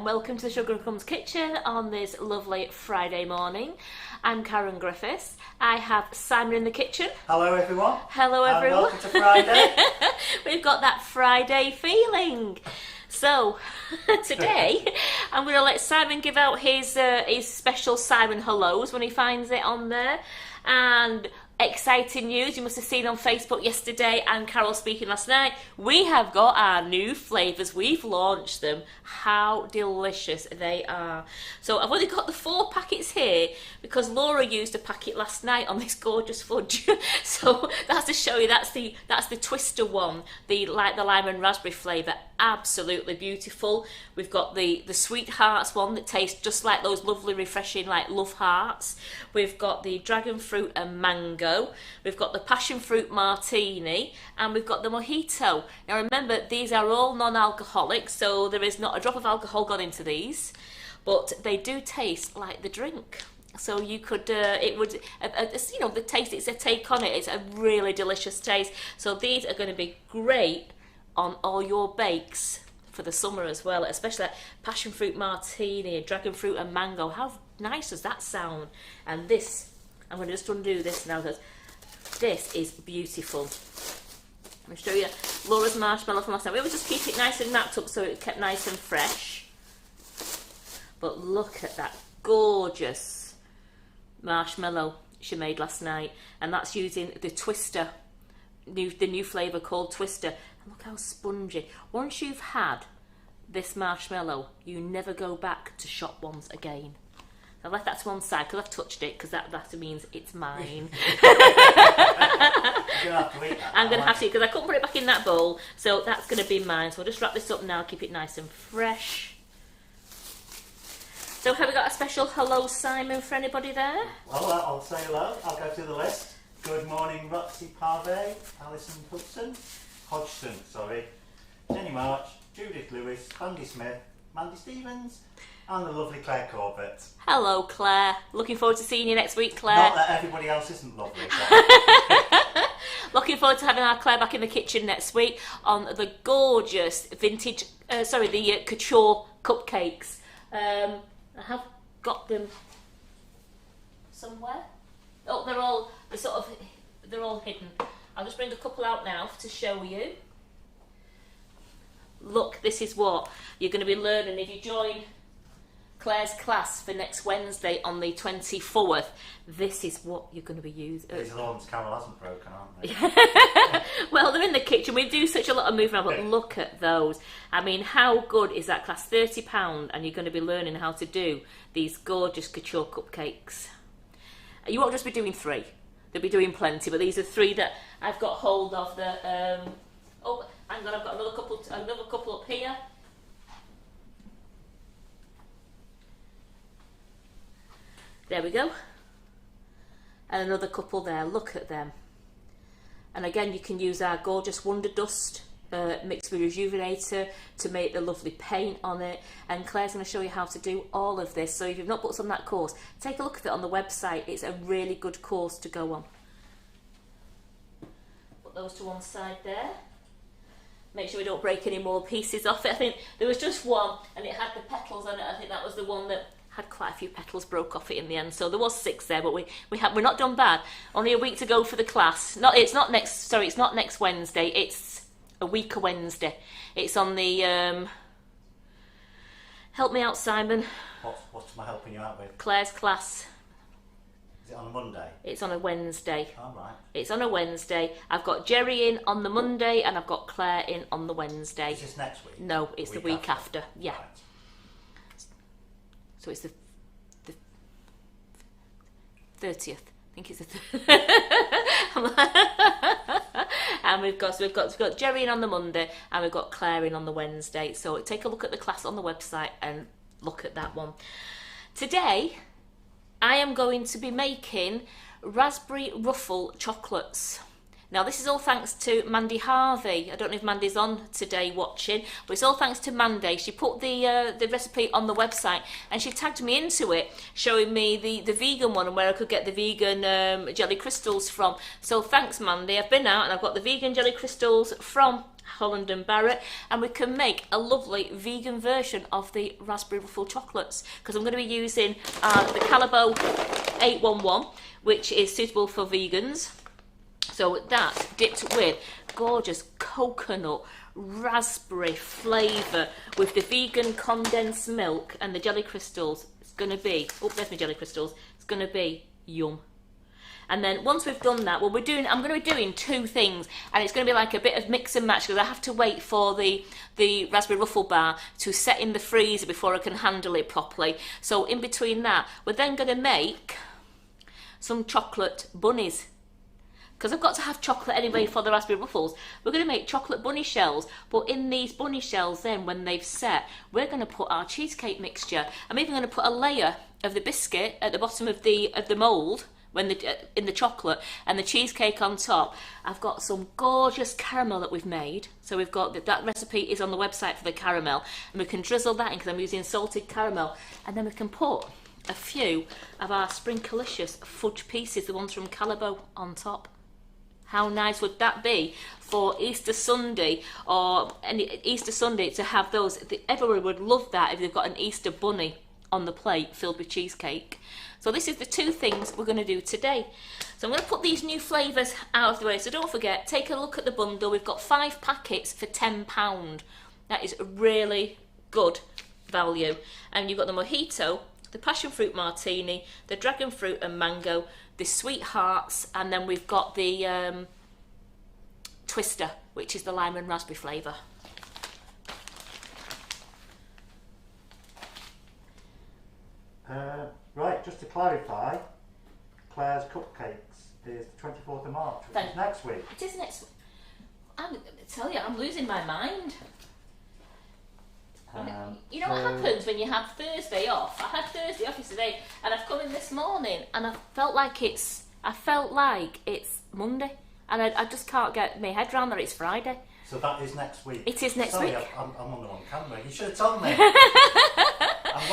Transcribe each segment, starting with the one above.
and welcome to the Sugar and Crumbs Kitchen on this lovely Friday morning. I'm Karen Griffiths. I have Simon in the kitchen. Hello everyone. Hello everyone. And welcome to Friday. We've got that Friday feeling. So today I'm going to let Simon give out his special Simon hellos when he finds it on there. And exciting news, you must have seen on Facebook yesterday and Carol speaking last night, we have got our new flavours. We've launched them. How delicious they are. So I've only got the 4 packets here because Laura used a packet last night on this gorgeous fudge. So that's to show you that's the twister one, the lime and raspberry flavour. Absolutely beautiful. We've got the sweethearts one that tastes just like those lovely refreshing like love hearts. We've got the dragon fruit and mango. We've got the passion fruit martini, and we've got the mojito. Now remember, these are all non-alcoholic, so there is not a drop of alcohol gone into these, but they do taste like the drink. So you could, it would, you know, the taste, it's a take on it. It's a really delicious taste. So these are going to be great on all your bakes for the summer as well, especially like passion fruit martini, dragon fruit and mango. How nice does that sound? And this, I'm going to just undo this now because this is beautiful. Let me show you Laura's marshmallow from last night. We always just keep it nice and wrapped up so it kept nice and fresh. But look at that gorgeous marshmallow she made last night, and that's using the twister, the new flavour called Twister. And look how spongy. Once you've had this marshmallow, you never go back to shop ones again. I've left that to one side because I've touched it, because that means it's mine. I'm going to have to, because I couldn't put it back in that bowl, so that's going to be mine. So I'll just wrap this up now, keep it nice and fresh. So have we got a special hello, Simon, for anybody there? Well, I'll say hello. I'll go through the list. Good morning, Roxy Parvey, Alison Hodgson, Jenny March, Judith Lewis, Andy Smith, Mandy Stevens, and the lovely Claire Corbett. Hello, Claire. Looking forward to seeing you next week, Claire. Not that everybody else isn't lovely. But... Looking forward to having our Claire back in the kitchen next week on the gorgeous vintage, the couture cupcakes. I have got them somewhere. Oh, they're all hidden. I'll just bring a couple out now to show you. Look, this is what you're going to be learning if you join Claire's class for next Wednesday on the 24th. This is what you're going to be using. These are the ones Carol hasn't broken, aren't they? Well, they're in the kitchen. We do such a lot of moving around, but look at those. I mean, how good is that class? £30, and you're going to be learning how to do these gorgeous couture cupcakes. You won't just be doing 3. They'll be doing plenty, but these are 3 that I've got hold of. Oh, hang on, I've got another couple up here. There we go. And another couple there. Look at them. And again, you can use our gorgeous Wonder Dust mixed with Rejuvenator to make the lovely paint on it. And Claire's going to show you how to do all of this. So if you've not booked on that course, take a look at it on the website. It's a really good course to go on. Put those to one side there. Make sure we don't break any more pieces off it. I think there was just one and it had the petals on it. I think that was the one that had quite a few petals broke off it in the end. So there was 6 there, but we're not done bad. Only a week to go for the class. It's not next Wednesday. It's a week of Wednesday. It's on the help me out, Simon. What am I helping you out with? Claire's class. Is it on a Monday? It's on a Wednesday. All right. It's on a Wednesday. I've got Jerry in on the Monday and I've got Claire in on the Wednesday. Is this next week? No, it's the week after. Yeah. Right. So it's the 30th. I think it's the 30th. And we've got Jerry in on the Monday and we've got Claire in on the Wednesday. So take a look at the class on the website and look at that one. Today, I am going to be making raspberry ruffle chocolates. Now this is all thanks to Mandy Harvey. I don't know if Mandy's on today watching, but it's all thanks to Mandy. She put the recipe on the website and she tagged me into it, showing me the vegan one and where I could get the vegan jelly crystals from. So thanks Mandy, I've been out and I've got the vegan jelly crystals from Holland and Barrett, and we can make a lovely vegan version of the Raspberry Ruffle Chocolates, because I'm going to be using the Calabo 811, which is suitable for vegans. So that dipped with gorgeous coconut raspberry flavour with the vegan condensed milk and the jelly crystals. It's going to be, oh, there's my jelly crystals. It's going to be yum. And then once we've done that, well, I'm going to be doing two things, and it's going to be like a bit of mix and match, because I have to wait for the Raspberry Ruffle bar to set in the freezer before I can handle it properly. So in between that, we're then going to make some chocolate bunnies, because I've got to have chocolate anyway for the Raspberry Ruffles. We're going to make chocolate bunny shells, but in these bunny shells then, when they've set, we're going to put our cheesecake mixture. I'm even going to put a layer of the biscuit at the bottom of the mould, in the chocolate, and the cheesecake on top. I've got some gorgeous caramel that we've made. So we've got, that recipe is on the website for the caramel, and we can drizzle that in, because I'm using salted caramel, and then we can put a few of our Sprinklicious fudge pieces, the ones from Calabo, on top. How nice would that be for Easter Sunday, or any Easter Sunday, to have those? Everyone would love that if they've got an Easter bunny on the plate filled with cheesecake. So this is the two things we're going to do today. So I'm going to put these new flavours out of the way. So don't forget, take a look at the bundle. We've got 5 packets for £10. That is really good value. And you've got the mojito, the passion fruit martini, the dragon fruit and mango, the sweethearts, and then we've got the twister, which is the lime and raspberry flavour. Right, just to clarify, Claire's Cupcakes is the 24th of March, which is next week. It is next week. I tell you, I'm losing my mind. You know what happens when you have Thursday off? I had Thursday off yesterday, and I've come in this morning, and I felt like it's Monday, and I just can't get my head around that it's Friday. So that is next week. It is next week. I'm on the wrong camera. You should have told me. I'm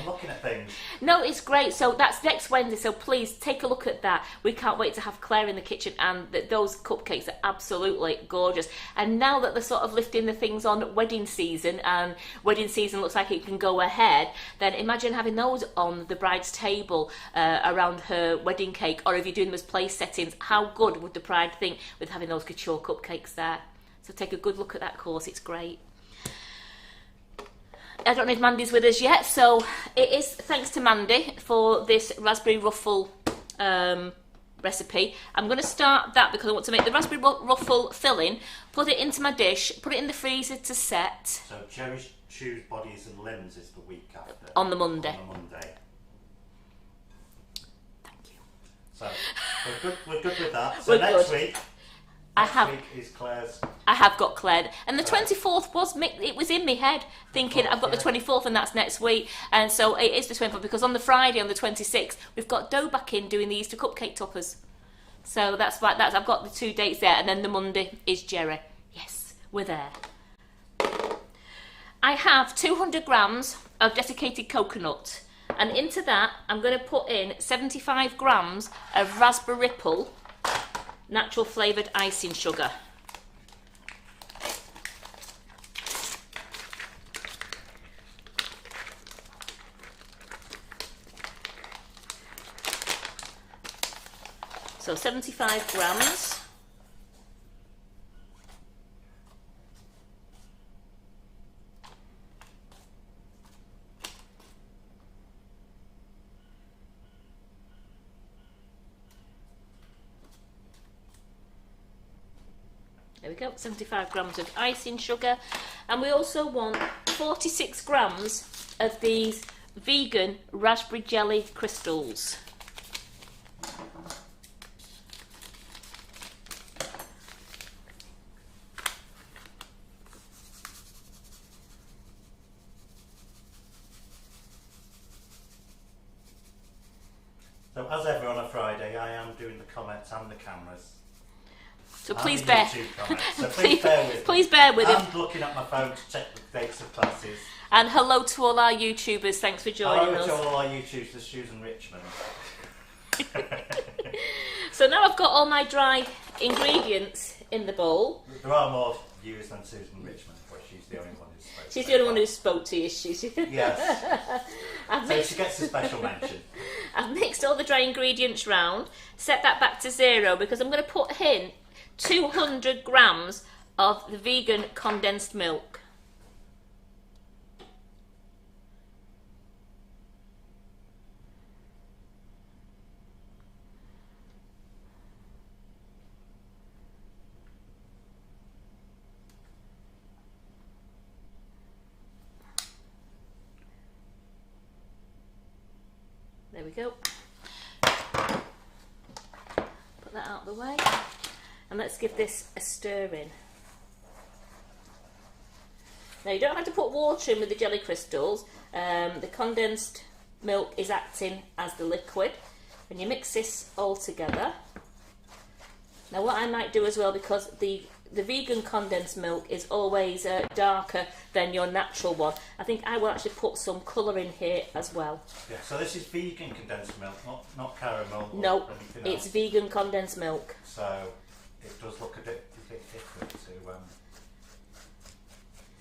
looking at things. No, it's great. So that's next Wednesday. So please take a look at that. We can't wait to have Claire in the kitchen, and those cupcakes are absolutely gorgeous. And now that they're sort of lifting the things on wedding season, and wedding season looks like it can go ahead, then imagine having those on the bride's table around her wedding cake, or if you're doing them as place settings, how good would the bride think with having those couture cupcakes there? So take a good look at that course. It's great. I don't know if Mandy's with us yet, so it is thanks to Mandy for this raspberry ruffle recipe. I'm going to start that because I want to make the raspberry ruffle filling, put it into my dish, put it in the freezer to set. So Cherry Choose Bodies and Limbs is the week after. On the Monday. Thank you. So we're good with that. So We're next good. week. Week is Claire's. I have got Claire, and the 24th was in my head, thinking I've got the 24th and that's next week, and so it is the 24th, because on the Friday, on the 26th, we've got Dough back in doing the Easter cupcake toppers. So that's like that. I've got the 2 dates there, and then the Monday is Jerry. Yes, we're there. I have 200 grams of desiccated coconut, and into that I'm going to put in 75 grams of Raspberry Ripple natural flavoured icing sugar. So 75 grams. There we go, 75 grams of icing sugar. And we also want 46 grams of these vegan raspberry jelly crystals. So as ever on a Friday, I am doing the comments and the cameras. So please bear. So please bear with me. Please bear with I'm looking at my phone to check the dates of classes. And hello to all our YouTubers. Thanks for joining us. Hello to all our YouTubers, Susan Richmond. So now I've got all my dry ingredients in the bowl. There are more viewers than Susan Richmond, but she's the only one who spoke. She's the only one who spoke to you, she's. Yes. So she gets a special mention. I've mixed all the dry ingredients round, set that back to 0 because I'm going to put in 200 grams of the vegan condensed milk. There we go. Put that out of the way. And let's give this a stir in. Now you don't have to put water in with the jelly crystals. The condensed milk is acting as the liquid. And you mix this all together. Now what I might do as well, because the vegan condensed milk is always darker than your natural one, I think I will actually put some colour in here as well. Yeah, so this is vegan condensed milk, not caramel or no, anything it's else. vegan condensed milk. So it does look a bit different to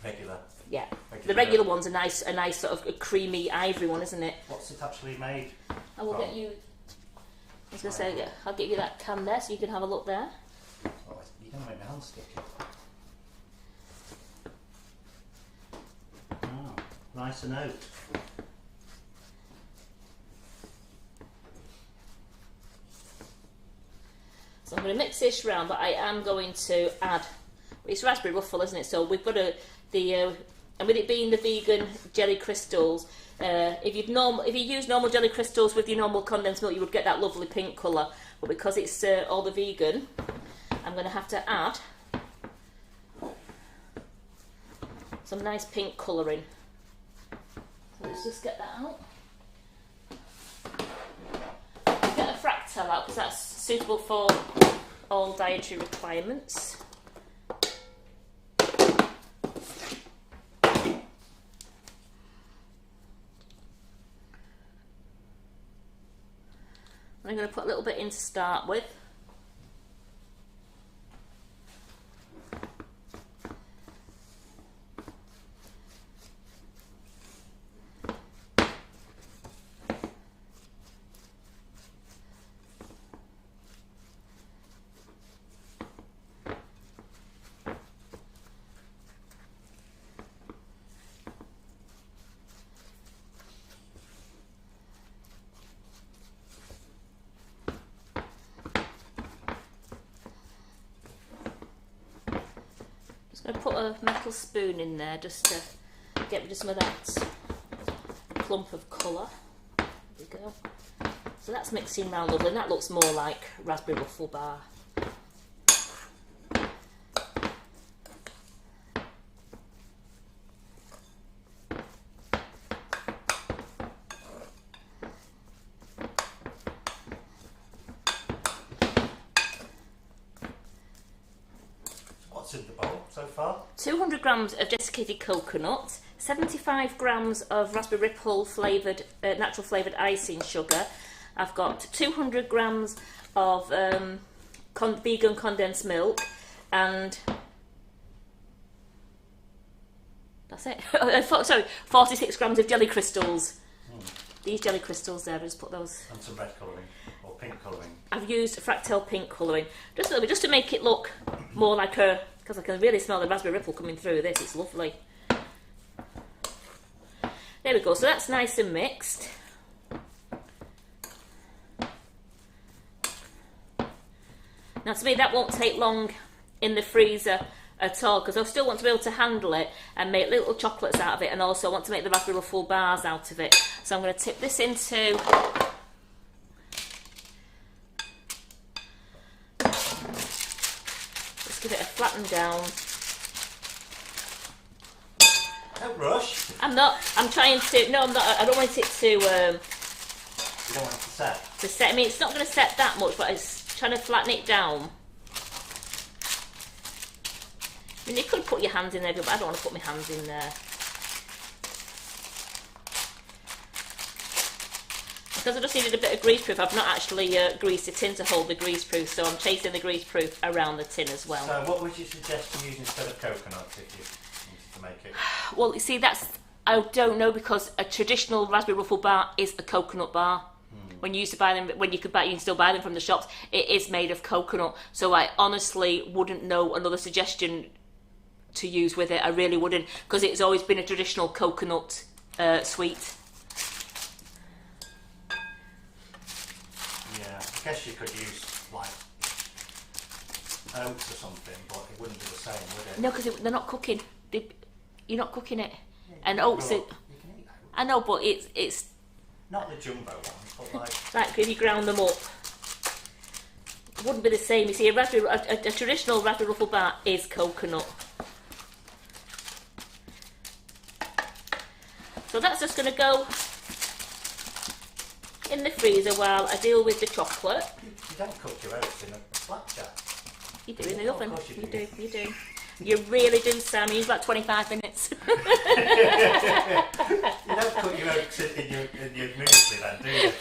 regular. Yeah, the regular one's a nice sort of a creamy ivory one, isn't it? What's it actually made? I will get you. I was going to say, I'll give you that can there so you can have a look there. Oh, you're going to make my hand sticky. Oh, nice and out. So I'm going to mix this round, but I am going to add. It's raspberry ruffle, isn't it? So we've got and with it being the vegan jelly crystals, if you use normal jelly crystals with your normal condensed milk, you would get that lovely pink colour. But because it's all the vegan, I'm going to have to add some nice pink colouring. So let's just get that out. Get a fractal out because that's suitable for all dietary requirements. I'm going to put a little bit in to start with. I'm going to put a metal spoon in there just to get rid of some of that clump of colour. There we go. So that's mixing round lovely, and that looks more like raspberry ruffle bar. What's in the bowl so far? 200 grams of desiccated coconut, 75 grams of raspberry ripple flavoured, natural flavoured icing sugar. I've got 200 grams of vegan condensed milk, and that's it. Sorry, 46 grams of jelly crystals. These jelly crystals there, I'll just put those. And some red colouring or pink colouring. I've used fractal pink colouring, just a little bit, just to make it look more like a, because I can really smell the raspberry ripple coming through this, it's lovely. There we go, so that's nice and mixed. Now to me that won't take long in the freezer at all, because I still want to be able to handle it and make little chocolates out of it, and also want to make the raspberry ruffle bars out of it. So I'm going to tip this into give it a flatten down. Don't rush. I'm not. I'm trying to. No, I'm not. I don't want it to. You don't want it to set. To set. I mean, it's not going to set that much, but it's trying to flatten it down. I mean, you could put your hands in there, but I don't want to put my hands in there. because I just needed a bit of greaseproof, I've not actually greased the tin to hold the greaseproof, so I'm chasing the greaseproof around the tin as well. So what would you suggest to use instead of coconut if you wanted to make it? Well, you see, I don't know, because a traditional raspberry ruffle bar is a coconut bar. When you used to buy them, you can still buy them from the shops, it is made of coconut. So I honestly wouldn't know another suggestion to use with it. I really wouldn't, because it's always been a traditional coconut sweet. Yeah, I guess you could use like oats or something, but it wouldn't be the same, would it? No, because they're not cooking. You're not cooking it. Yeah, and oats, you can eat oats. I know, but it's not the jumbo ones, but like if you ground them up, it wouldn't be the same. You see, a traditional raspberry ruffle bar is coconut. So that's just going to go in the freezer while I deal with the chocolate. You don't cook your oats in a flapjack. You do in the oven. Of course You do. You really do, Sam. You use about 25 minutes. You don't cook your oats in your muesli then, do you?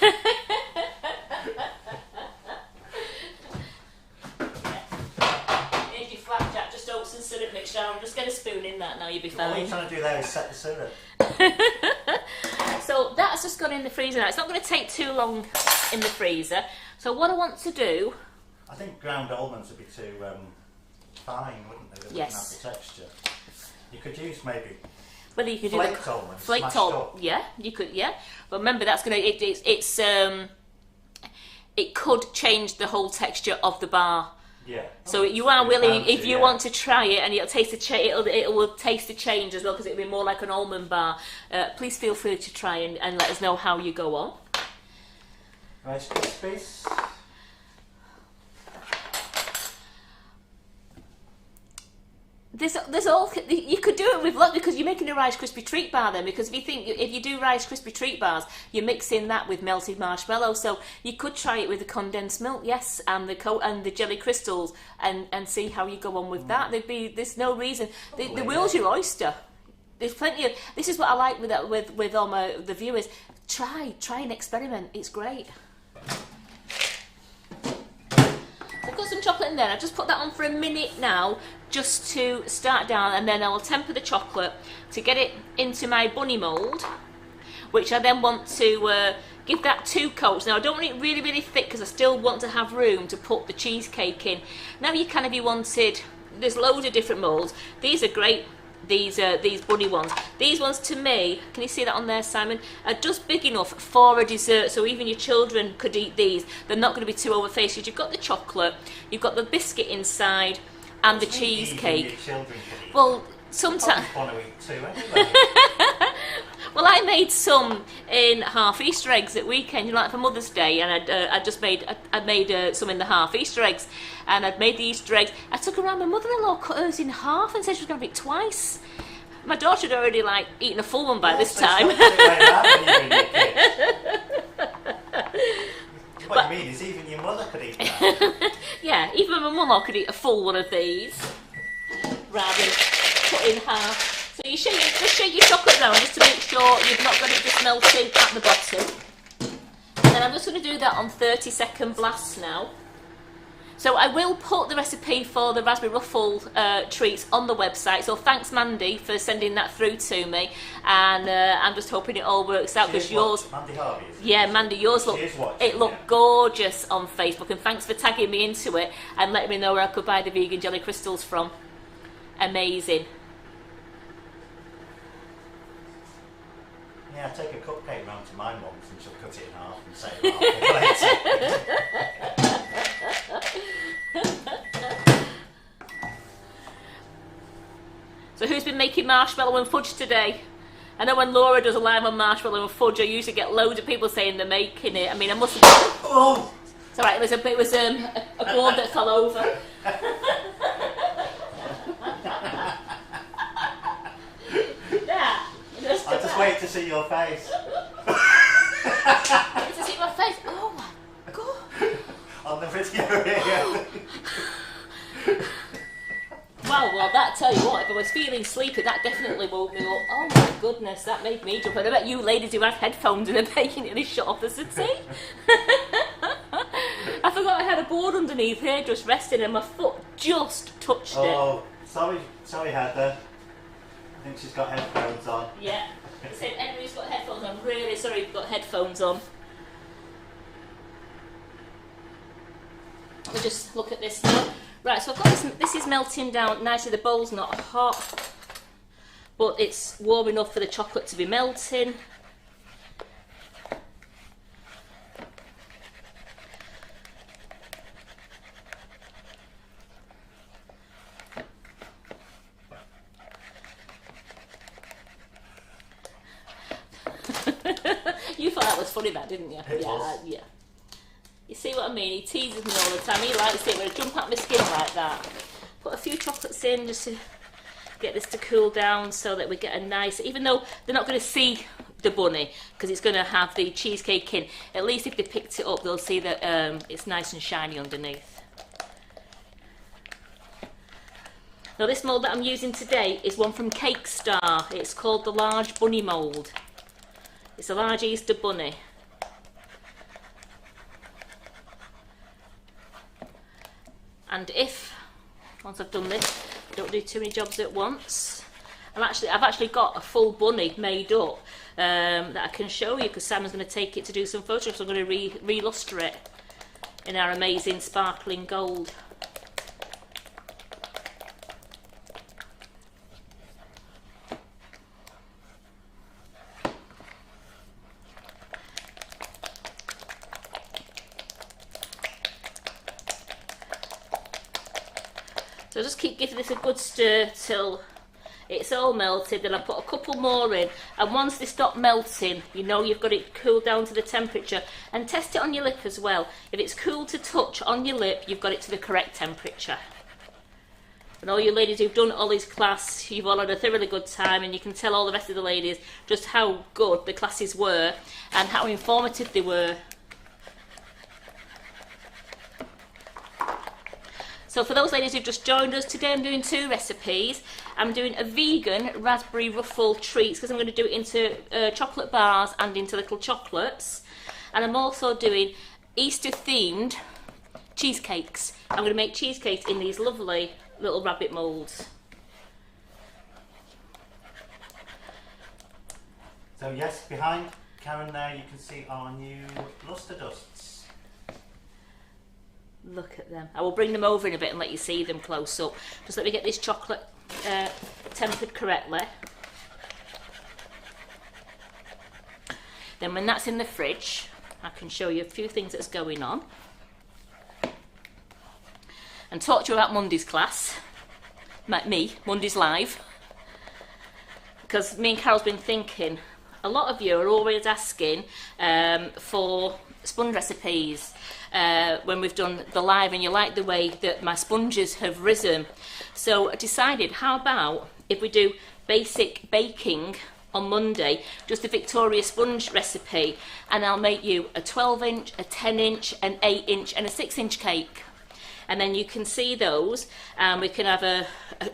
Here's your flapjack, just oats and syrup mixture. I'm just get a spoon in that now, you'll be fine. All you're trying to do there is set the syrup. So that's just gone in the freezer now. It's not going to take too long in the freezer. So what I want to do... I think ground almonds would be too fine, wouldn't they? They Yes. wouldn't have the texture. You could use maybe Whether you could flaked do almonds, flaked smashed almonds, up. yeah, you could, yeah. But remember, that's gonna it could change the whole texture of the bar. Yeah. So you are willing, if you want to try it, and it'll taste it will taste the change as well, because it'll be more like an almond bar. Please feel free to try and let us know how you go on. Rice Krispies. There's all you could do it with lots, because you're making a Rice Krispie treat bar then. Because if you do Rice Krispie treat bars, you're mixing that with melted marshmallow. So you could try it with the condensed milk, yes, and the jelly crystals, and see how you go on with that. There's no reason. The world's your oyster. There's plenty of. This is what I like with all the viewers. Try and experiment. It's great. I've got some chocolate in there. I've just put that on for a minute now, just to start down, and then I'll temper the chocolate to get it into my bunny mould, which I then want to give that 2 coats. Now I don't want it really, really thick, because I still want to have room to put the cheesecake in. Now you can, if you wanted, there's loads of different moulds. These are great. These bunny ones. These ones, to me, can you see that on there, Simon, are just big enough for a dessert, so even your children could eat these. They're not going to be too overfaced. You've got the chocolate, you've got the biscuit inside, and the cheesecake. Your children can eat. Well, sometimes. Want to eat too, anyway. Well, I made some in half Easter eggs at weekend, you know, like for Mother's Day, and I made some in the half Easter eggs, and I'd made the Easter eggs. I took her around. My mother-in-law cut hers in half and said she was going to have it twice. My daughter had already eaten a full one by this time. What you mean is even your mother could eat that. Yeah, even my mum could eat a full one of these rather than cut in half. So you just shake your chocolate around just to make sure you've not got it just melting at the bottom. And then I'm just going to do that on 30-second blasts now. So I will put the recipe for the raspberry ruffle treats on the website. So thanks, Mandy, for sending that through to me. And I'm just hoping it all works out, because yours... Mandy Harvey, yeah, Mandy, yours looked gorgeous on Facebook. And thanks for tagging me into it and letting me know where I could buy the vegan jelly crystals from. Amazing. Yeah, take a cupcake round to my mum's and she'll cut it in half and say later. So who's been making marshmallow and fudge today? I know when Laura does a live on marshmallow and fudge, I usually get loads of people saying they're making it. I mean, I must have... Oh! It's alright, it was a board that fell over. I'll just wait to see your face. Wait to see my face? Oh my god. On the video here. Wow, well, that tell you what, if I was feeling sleepy, that definitely woke me up. Oh my goodness, that made me jump. And I bet you ladies who have headphones and are making it shut off the city. I forgot I had a board underneath here just resting and my foot just touched it. Oh, sorry Heather. I think she's got headphones on. Yeah. I said, anybody's got headphones on, I'm really sorry you've got headphones on. Let me just look at this now. Right, so I've got this is melting down nicely. The bowl's not hot, but it's warm enough for the chocolate to be melting. You thought that was funny, that didn't you? It was. Yeah. You see what I mean? He teases me all the time. He likes it when I jump out my skin like that. Put a few chocolates in just to get this to cool down so that we get a nice, even though they're not going to see the bunny because it's going to have the cheesecake in, at least if they picked it up they'll see that it's nice and shiny underneath. Now this mould that I'm using today is one from Cake Star. It's called the large bunny mould. It's a large Easter bunny. And if, once I've done this, I don't do too many jobs at once. I've actually got a full bunny made up that I can show you because Simon's going to take it to do some photographs. I'm going to re-lustre it in our amazing sparkling gold. So just keep giving this a good stir till it's all melted. Then I put a couple more in, and once they stop melting, you know you've got it cooled down to the temperature. And test it on your lip as well. If it's cool to touch on your lip, you've got it to the correct temperature. And all you ladies who've done Ollie's class, you've all had a thoroughly good time, and you can tell all the rest of the ladies just how good the classes were and how informative they were. So for those ladies who've just joined us, today I'm doing two recipes. I'm doing a vegan raspberry ruffle treats because I'm going to do it into chocolate bars and into little chocolates. And I'm also doing Easter themed cheesecakes. I'm going to make cheesecakes in these lovely little rabbit moulds. So yes, behind Karen there you can see our new lustre dusts. Look at them. I will bring them over in a bit and let you see them close up. Just let me get this chocolate tempered correctly. Then when that's in the fridge, I can show you a few things that's going on. And talk to you about Monday's class. Monday's live. Because me and Carol's been thinking, a lot of you are always asking for sponge recipes when we've done the live, and you like the way that my sponges have risen. So I decided, how about if we do basic baking on Monday, just a Victoria sponge recipe, and I'll make you a 12-inch, a 10-inch, an 8-inch and a 6-inch cake. And then you can see those, and we can have a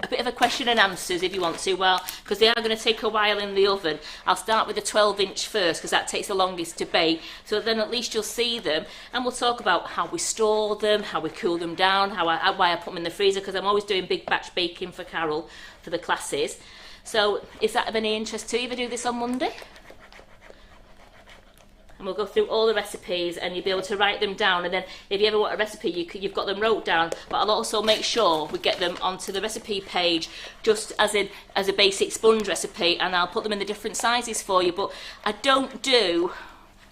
bit of a question and answers if you want to, well, because they are going to take a while in the oven. I'll start with the 12-inch first because that takes the longest to bake, so then at least you'll see them, and we'll talk about how we store them, how we cool them down, why I put them in the freezer, because I'm always doing big batch baking for Carol for the classes. So is that of any interest to you if I do this on Monday? And we'll go through all the recipes and you'll be able to write them down, and then if you ever want a recipe you've got them wrote down, but I'll also make sure we get them onto the recipe page just as a basic sponge recipe, and I'll put them in the different sizes for you. But I don't do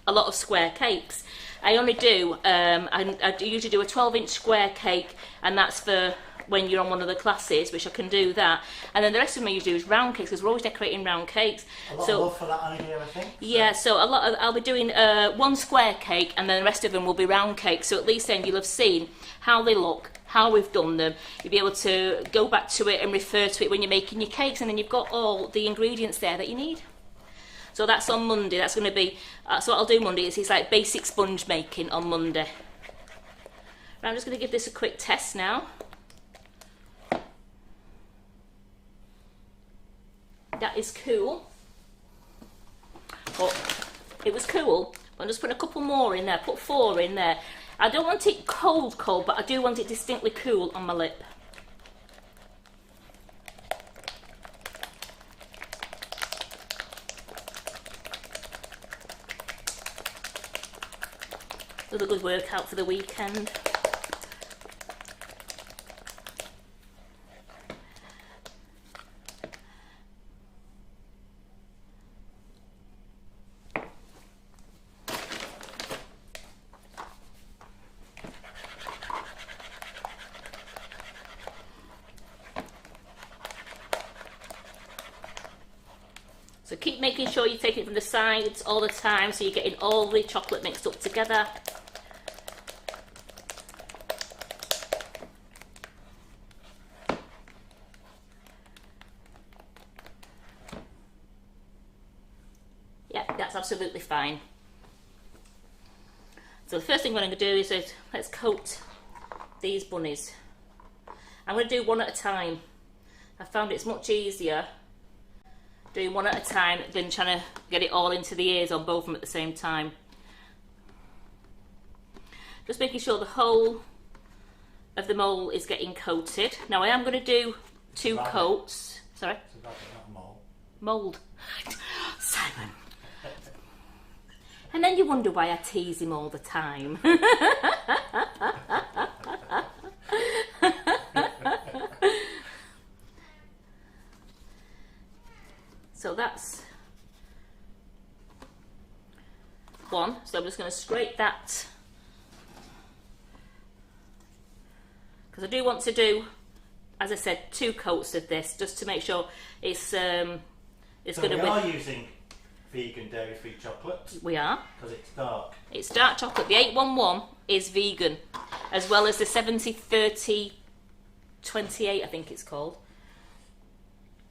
a lot of square cakes. I only do, I usually do a 12-inch square cake, and that's for when you're on one of the classes, which I can do that. And then the rest of them I usually do is round cakes, because we're always decorating round cakes. A lot of love for that idea, I think. Yeah, so I'll be doing one square cake, and then the rest of them will be round cakes. So at least then you'll have seen how they look, how we've done them. You'll be able to go back to it and refer to it when you're making your cakes, and then you've got all the ingredients there that you need. So that's on Monday. That's going to be, so what I'll do Monday is it's like basic sponge making on Monday. Right, I'm just going to give this a quick test now. that is cool. But it was cool. I'm just putting a couple more in there. Put 4 in there. I don't want it cold, but I do want it distinctly cool on my lip. Another good workout for the weekend. So keep making sure you take it from the sides all the time so you're getting all the chocolate mixed up together. Yeah, that's absolutely fine. So the first thing I'm going to do is let's coat these bunnies. I'm going to do one at a time. I found it's much easier doing one at a time than trying to get it all into the ears on both of them at the same time. Just making sure the whole of the mould is getting coated. Now I am going to do 2 coats. Sorry? It's a rabbit, not a mole. Mould. Simon. And then you wonder why I tease him all the time. So that's 1. So I'm just going to scrape that, because I do want to do, as I said, 2 coats of this just to make sure it's going to. We are using vegan dairy-free chocolate. We are. Because it's dark. It's dark chocolate. The 811 is vegan, as well as the 70-30-28, I think it's called.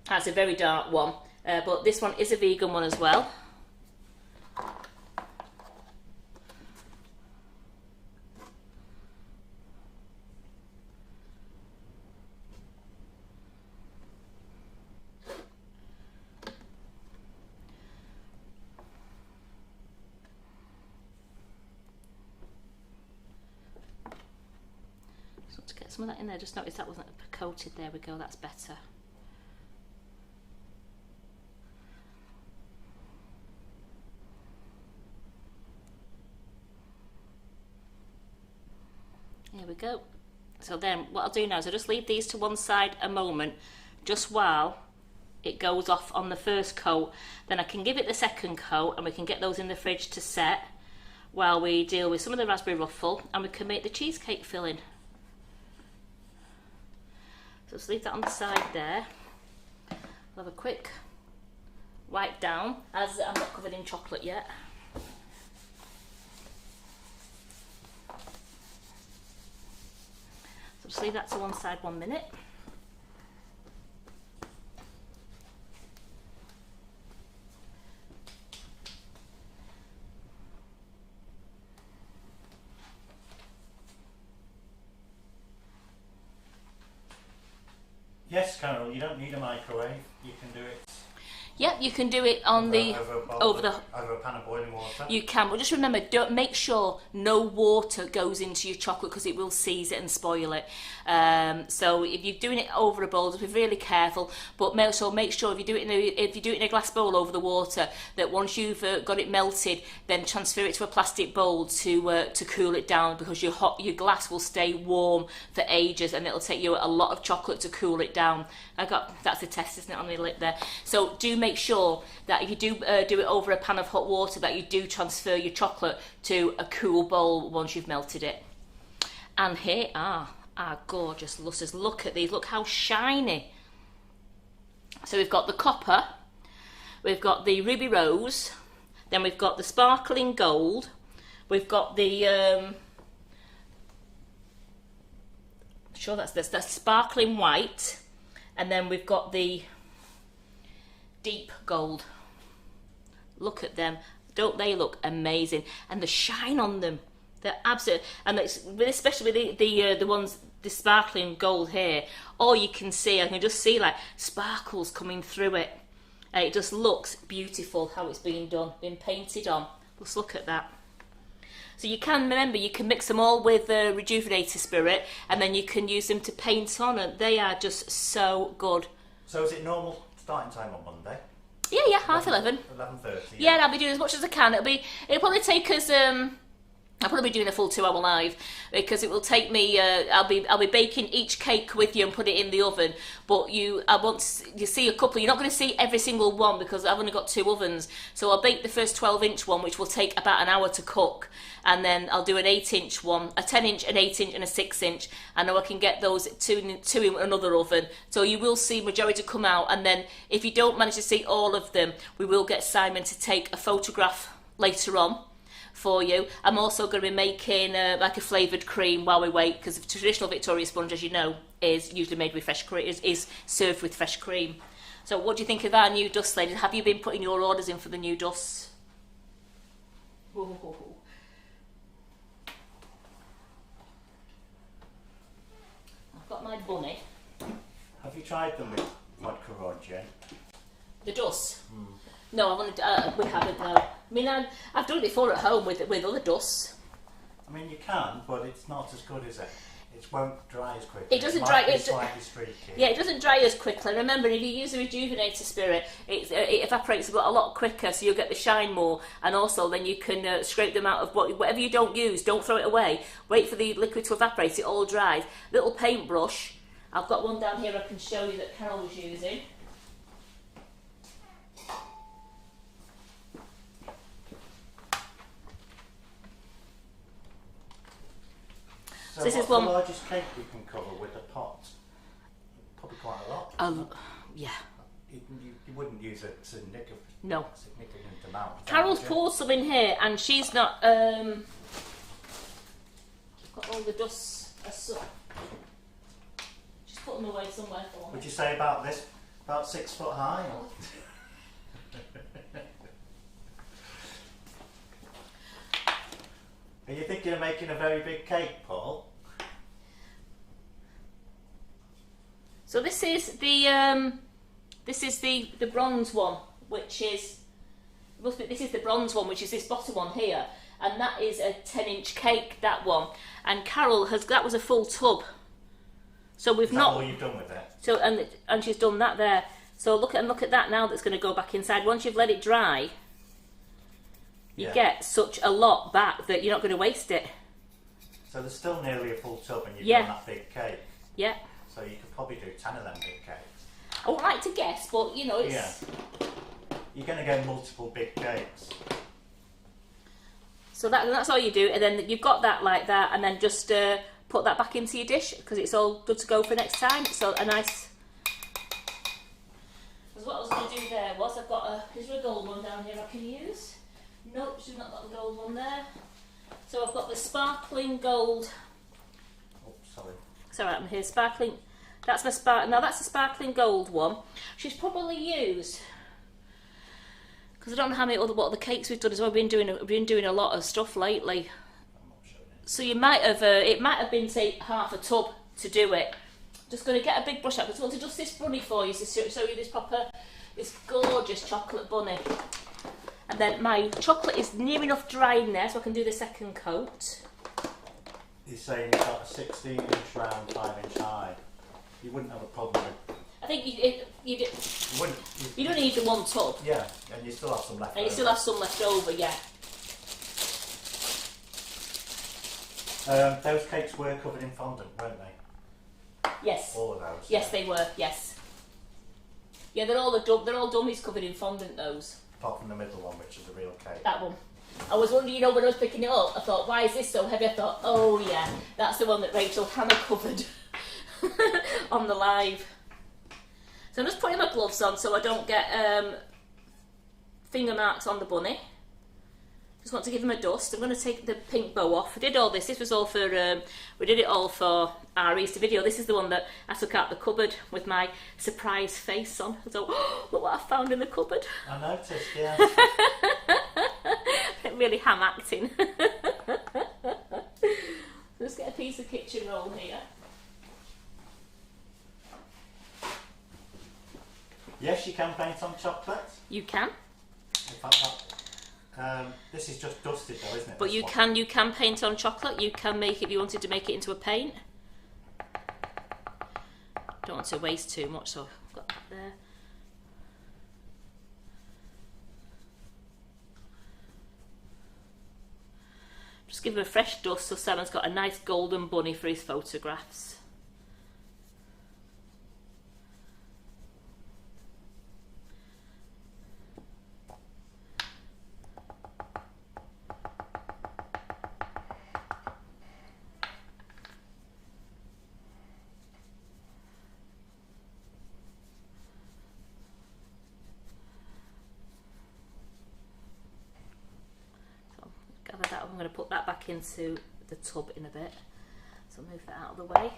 That's a very dark one. But this one is a vegan one as well. Just want to get some of that in there. Just noticed that wasn't coated. There we go. That's better. There we go. So then what I'll do now is I'll just leave these to one side a moment, just while it goes off on the first coat. Then I can give it the second coat and we can get those in the fridge to set while we deal with some of the raspberry ruffle, and we can make the cheesecake filling. So just leave that on the side there. I'll have a quick wipe down, as I'm not covered in chocolate yet. Just leave that to one side 1 minute. Yes, Carol, you don't need a microwave. You can do it. Yep, you can do it on over a pan of boiling water. You can, but just remember, don't make sure no water goes into your chocolate because it will seize it and spoil it. So if you're doing it over a bowl, just be really careful. But make sure if you do it in a glass bowl over the water, that once you've got it melted, then transfer it to a plastic bowl to cool it down, because your glass will stay warm for ages, and it'll take you a lot of chocolate to cool it down. That's a test, isn't it, on the lip there? So do make sure that if you do do it over a pan of hot water, that you do transfer your chocolate to a cool bowl once you've melted it. And here are our gorgeous lustres. Look at these, look how shiny. So we've got the copper, we've got the ruby rose, then we've got the sparkling gold, we've got the sure that's sparkling white, and then we've got the deep gold. Look at them, don't they look amazing? And the shine on them, they're absolute. And it's especially with the ones, the sparkling gold here, all you can see, I can just see like sparkles coming through it. and it just looks beautiful how it's been done, been painted on. Let's look at that. So you can, remember, you can mix them all with the Rejuvenator Spirit, and then you can use them to paint on, and they are just so good. So is it normal starting time on Monday? Yeah, half 11. 11:30. Yeah, and I'll be doing as much as I can. It'll probably take us. I'll probably be doing a full 2 hour live because it will take me. I'll be baking each cake with you and put it in the oven. But you see a couple. You're not going to see every single one because I've only got 2 ovens. So I'll bake the first 12-inch one, which will take about an hour to cook, and then I'll do an 8-inch one, a 10-inch, an 8-inch, and a 6-inch, and then I can get those two in another oven. So you will see majority come out, and then if you don't manage to see all of them, we will get Simon to take a photograph later on for you. I'm also going to be making like a flavoured cream while we wait, because the traditional Victoria sponge, as you know, is usually made with fresh cream, is served with fresh cream. So what do you think of our new dust, ladies? Have you been putting your orders in for the new dusts? Ooh. I've got my bunny. Have you tried them with vodka or gin? The dust? No, we haven't. No. I mean, I've done it before at home with other dusts. I mean, you can, but it's not as good, is it? It won't dry as quickly. It doesn't dry. It's slightly streaky. Yeah, it doesn't dry as quickly. Remember, if you use a Rejuvenator Spirit, it evaporates a lot quicker, so you'll get the shine more. And also, then you can scrape them out of whatever you don't use. Don't throw it away. Wait for the liquid to evaporate. It all dries. Little paintbrush. I've got one down here I can show you that Carol was using. So this what's is one. The largest cake we can cover with a pot? Probably quite a lot. Yeah. You wouldn't use a significant amount. Carol's poured some in here, and she's not. I've got all the dust. She's put them away somewhere for me. Would you say about this? About 6 foot high? Are you thinking of making a very big cake, Paul? So this is the bronze one, which is this is the bronze one, which is this bottom one here, and that is a 10-inch cake. That one, and Carol that was a full tub. So we've Is that all you've done with it? So and she's done that there. So look at that now. That's going to go back inside. Once you've let it dry, you get such a lot back that you're not going to waste it. So there's still nearly a full tub and you've done that big cake. Yeah. So you could probably do 10 of them big cakes. I would like to guess, but you know, it's... Yeah. You're going to get multiple big cakes. So that's all you do, and then you've got that like that, and then just put that back into your dish, because it's all good to go for next time. So a nice... Because what I was going to do there was, I've got is there a gold one down here I can use? Nope, she's not got the gold one there. So I've got the sparkling gold. Oh, sorry. It's alright, I'm here. Sparkling. That's my Now that's a sparkling gold one. She's probably used, because I don't know what other cakes we've done as well. We've been doing a lot of stuff lately. I'm not sure. So you might have. It might have been, say, half a tub to do it. Just going to get a big brush out. I just want to dust this bunny for you to show you this gorgeous chocolate bunny. And then my chocolate is near enough drying there, so I can do the second coat. He's saying you've got a 16-inch round, 5-inch high. You wouldn't have a problem with... I think you don't need the one tub. Yeah, and you still have some left over. And you still have some left over, yeah. Those cakes were covered in fondant, weren't they? Yes. All of those? Yes, they were, yes. Yeah, they're all dummies covered in fondant, those. Apart from the middle one, which is the real cake. That one. I was wondering, when I was picking it up, I thought, why is this so heavy? I thought, oh yeah, that's the one that Rachel Hannah covered on the live. So I'm just putting my gloves on so I don't get finger marks on the bunny. Just want to give him a dust. I'm going to take the pink bow off. I did all this. This was all for, we did it all for our Easter video. This is the one that I took out the cupboard with my surprise face on. So, oh, look what I found in the cupboard. I noticed, yeah. Really ham acting. Just get a piece of kitchen roll here. Yes, you can paint on chocolate. You can. In fact, this is just dusted though, isn't it? But you can paint on chocolate. You can make it if you wanted to make it into a paint. Don't want to waste too much, so I've got that there. Just give him a fresh dust so Simon's got a nice golden bunny for his photographs. That, I'm going to put that back into the tub in a bit, so move that out of the way.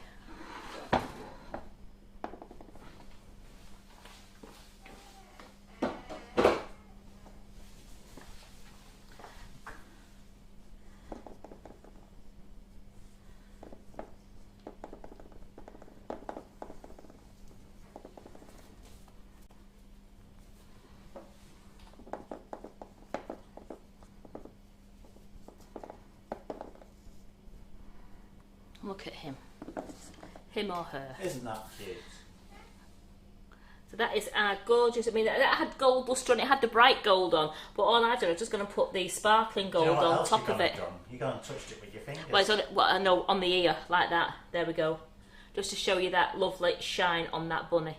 Look at him or her. Isn't that cute? So that is our gorgeous, I mean that had gold lustre on it, had the bright gold on, but all I've done is just going to put the sparkling gold on top of it. You're going to touch it with your fingers. Well, it's on, well, I know, on the ear, like that. There we go. Just to show you that lovely shine on that bunny.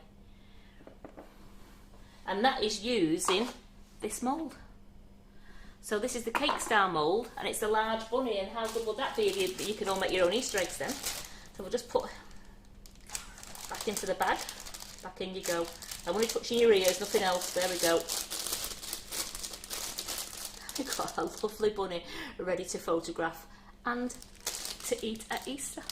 And that is using this mould. So this is the cake style mould, and it's the large bunny, and how good would that be if you can all make your own Easter eggs then? So we'll just put back into the bag. Back in you go. I'm only touching your ears, nothing else. There we go. We've got a lovely bunny ready to photograph and to eat at Easter.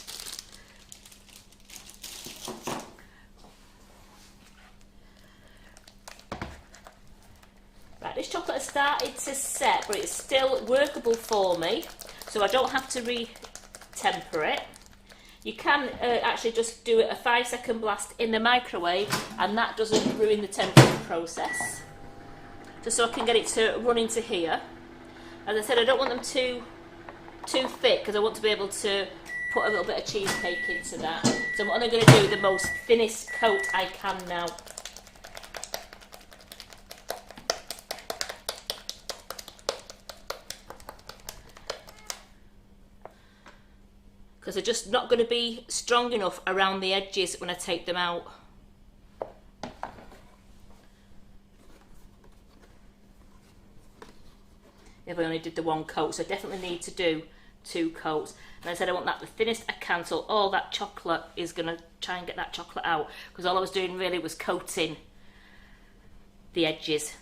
This chocolate has started to set, but it's still workable for me, so I don't have to re-temper it. You can actually just do it a 5-second blast in the microwave, and that doesn't ruin the tempering process. Just so I can get it to run into here. As I said, I don't want them too thick, because I want to be able to put a little bit of cheesecake into that. So I'm only going to do the most thinnest coat I can now. Because they're just not going to be strong enough around the edges when I take them out. If I only did the one coat, so I definitely need to do 2 coats. And I said I want that the thinnest I can, so all that chocolate is going to try and get that chocolate out, because all I was doing really was coating the edges.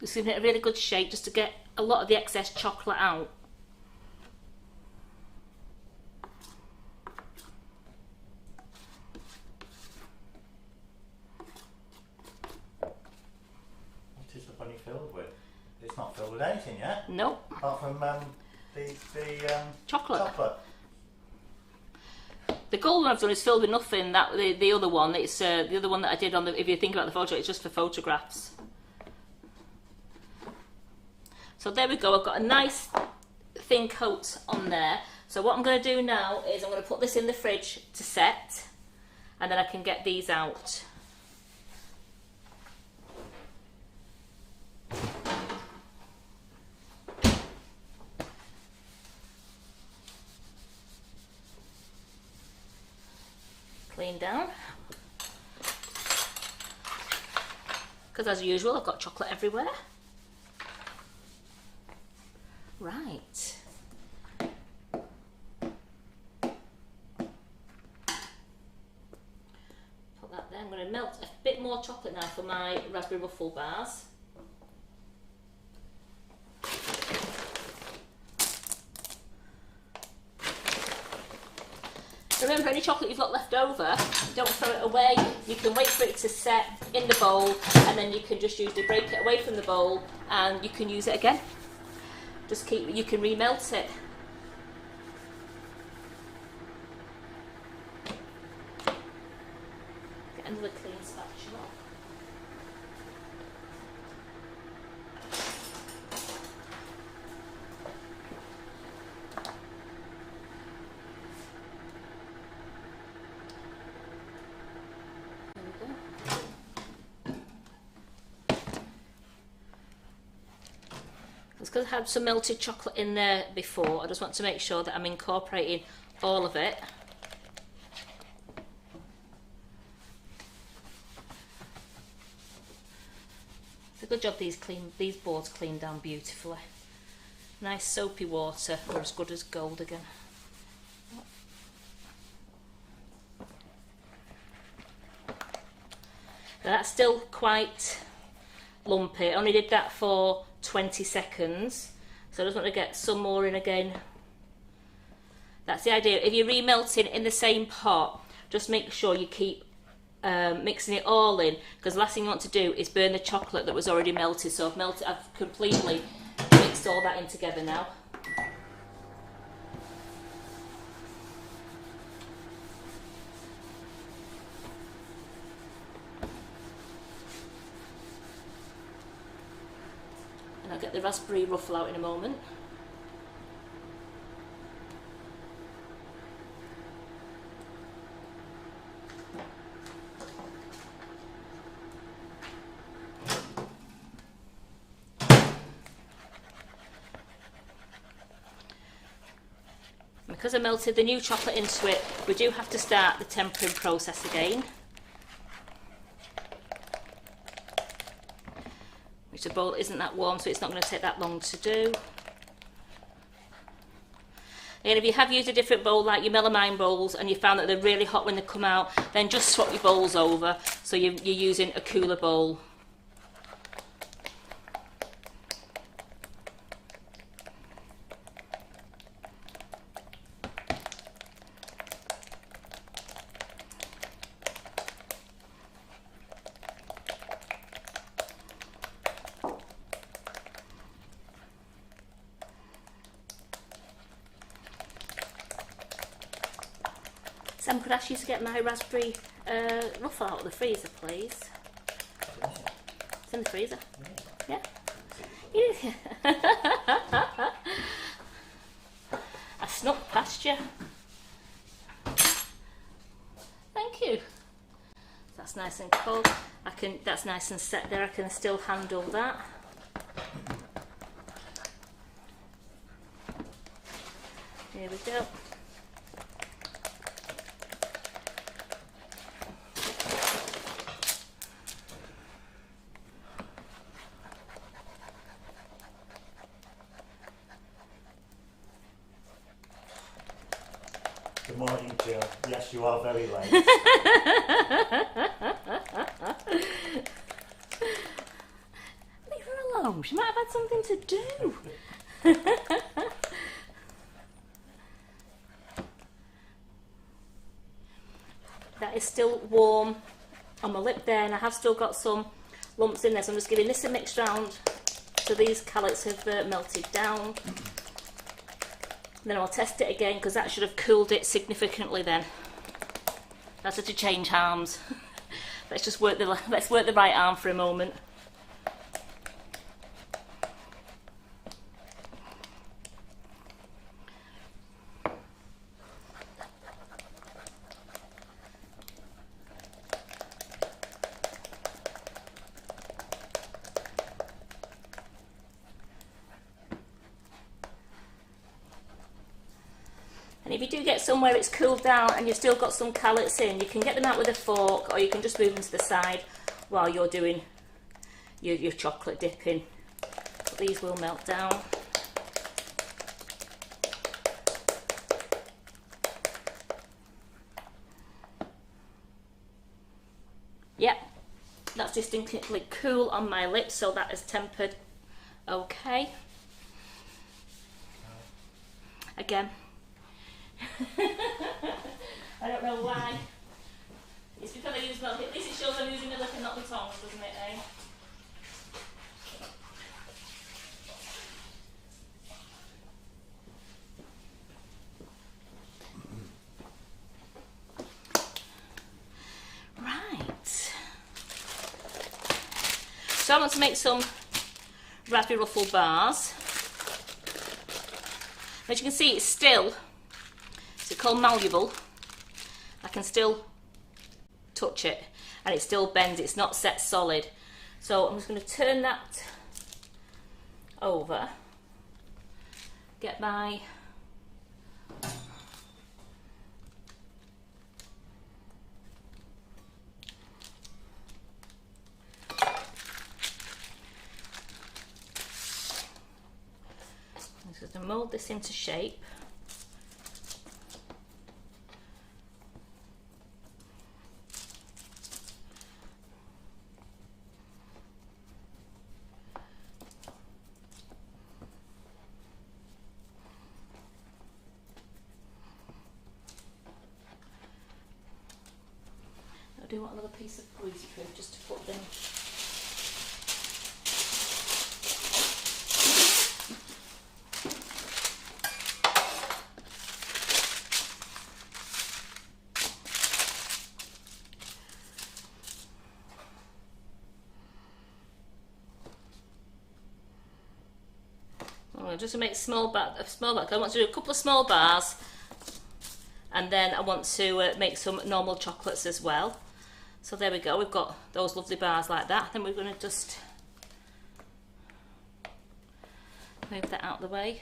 Just giving it a really good shake just to get a lot of the excess chocolate out. What is the bunny filled with? It's not filled with anything yet. Nope. Apart from the chocolate. The gold one I've done is filled with nothing. That the other one, it's the other one that I did on the. If you think about the photo, it's just for photographs. So there we go, I've got a nice thin coat on there. So what I'm going to do now is I'm going to put this in the fridge to set, and then I can get these out. clean down. Because as usual, I've got chocolate everywhere. Right. Put that there. I'm going to melt a bit more chocolate now for my raspberry ruffle bars. Remember, any chocolate you've got left over, don't throw it away. You can wait for it to set in the bowl, and then you can just usually break it away from the bowl and you can use it again. You can remelt it. Get another clean spatula. It's because I had some melted chocolate in there before. I just want to make sure that I'm incorporating all of it. It's a good job these boards clean down beautifully. Nice soapy water, or as good as gold again. Now that's still quite lumpy. I only did that for 20 seconds, so I just want to get some more in again. That's the idea. If you're remelting in the same pot, just make sure you keep mixing it all in, because the last thing you want to do is burn the chocolate that was already melted. So I've completely mixed all that in together now. And I'll get the raspberry ruffle out in a moment. Because I melted the new chocolate into it, we do have to start the tempering process again. Which the bowl isn't that warm, so it's not going to take that long to do. And if you have used a different bowl, like your melamine bowls, and you found that they're really hot when they come out, then just swap your bowls over, so you're using a cooler bowl. Sam, could I ask you to get my raspberry ruffle out of the freezer, please? It's in the freezer. Yeah? I snuck past you. Thank you. That's nice and cold. That's nice and set there. I can still handle that. Here we go. Good morning, Jill. Yes, you are very late. Leave her alone. She might have had something to do. That is still warm on my lip there, and I have still got some lumps in there, so I'm just giving this a mix round so these calories have melted down. And then I'll test it again, because that should have cooled it significantly then. That's such a change arms. Let's work the right arm for a moment. And if you do get somewhere it's cooled down and you've still got some calories in, you can get them out with a fork, or you can just move them to the side while you're doing your chocolate dipping. But these will melt down. Yep, that's distinctly cool on my lips, so that is tempered okay. Again, I don't know why. It's because I use milk. At least it shows I'm using my lip and not the tongs, doesn't it, eh? Right. So I want to make some raspberry ruffle bars. As you can see, it's still, it's called malleable. I can still touch it and it still bends, it's not set solid. So I'm just going to turn that over, get my to mould this into shape. I do want another piece of greaseproof just to put them. Just to make small bar. I want to do a couple of small bars, and then I want to make some normal chocolates as well. So there we go. We've got those lovely bars like that. Then we're going to just move that out of the way.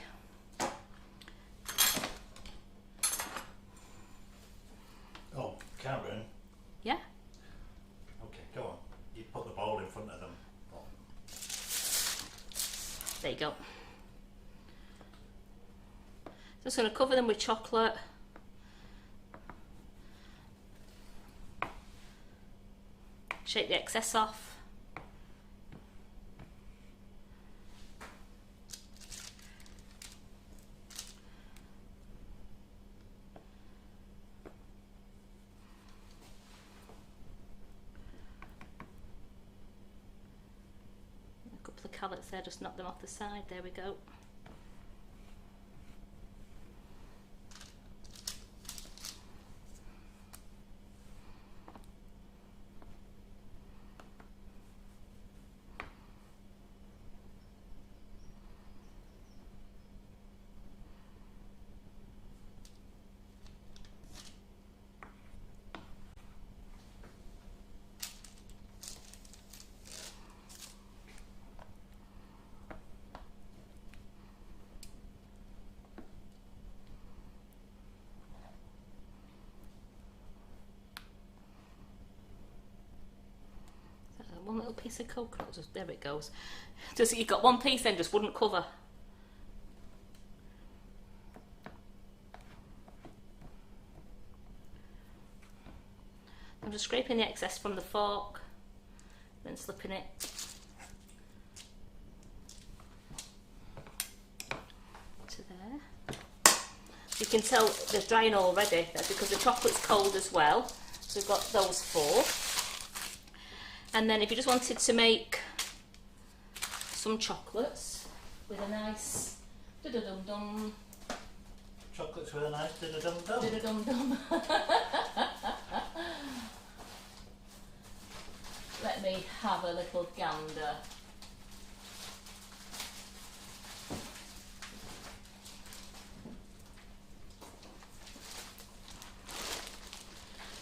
Oh, Karen. Yeah. Okay, go on. You put the bowl in front of them. Oh. There you go. Just going to cover them with chocolate. Shake the excess off. A couple of carrots there, just knock them off the side. There we go. One little piece of coconut, just there it goes. Just you've got one piece then, just wouldn't cover. I'm just scraping the excess from the fork, then slipping it to there. You can tell they're drying already. That's because the chocolate's cold as well. So we've got those four. And then if you just wanted to make some chocolates with a nice da-da-dum-dum. Chocolates with a nice da-da-dum-dum. Da-da-dum-dum. Let me have a little gander.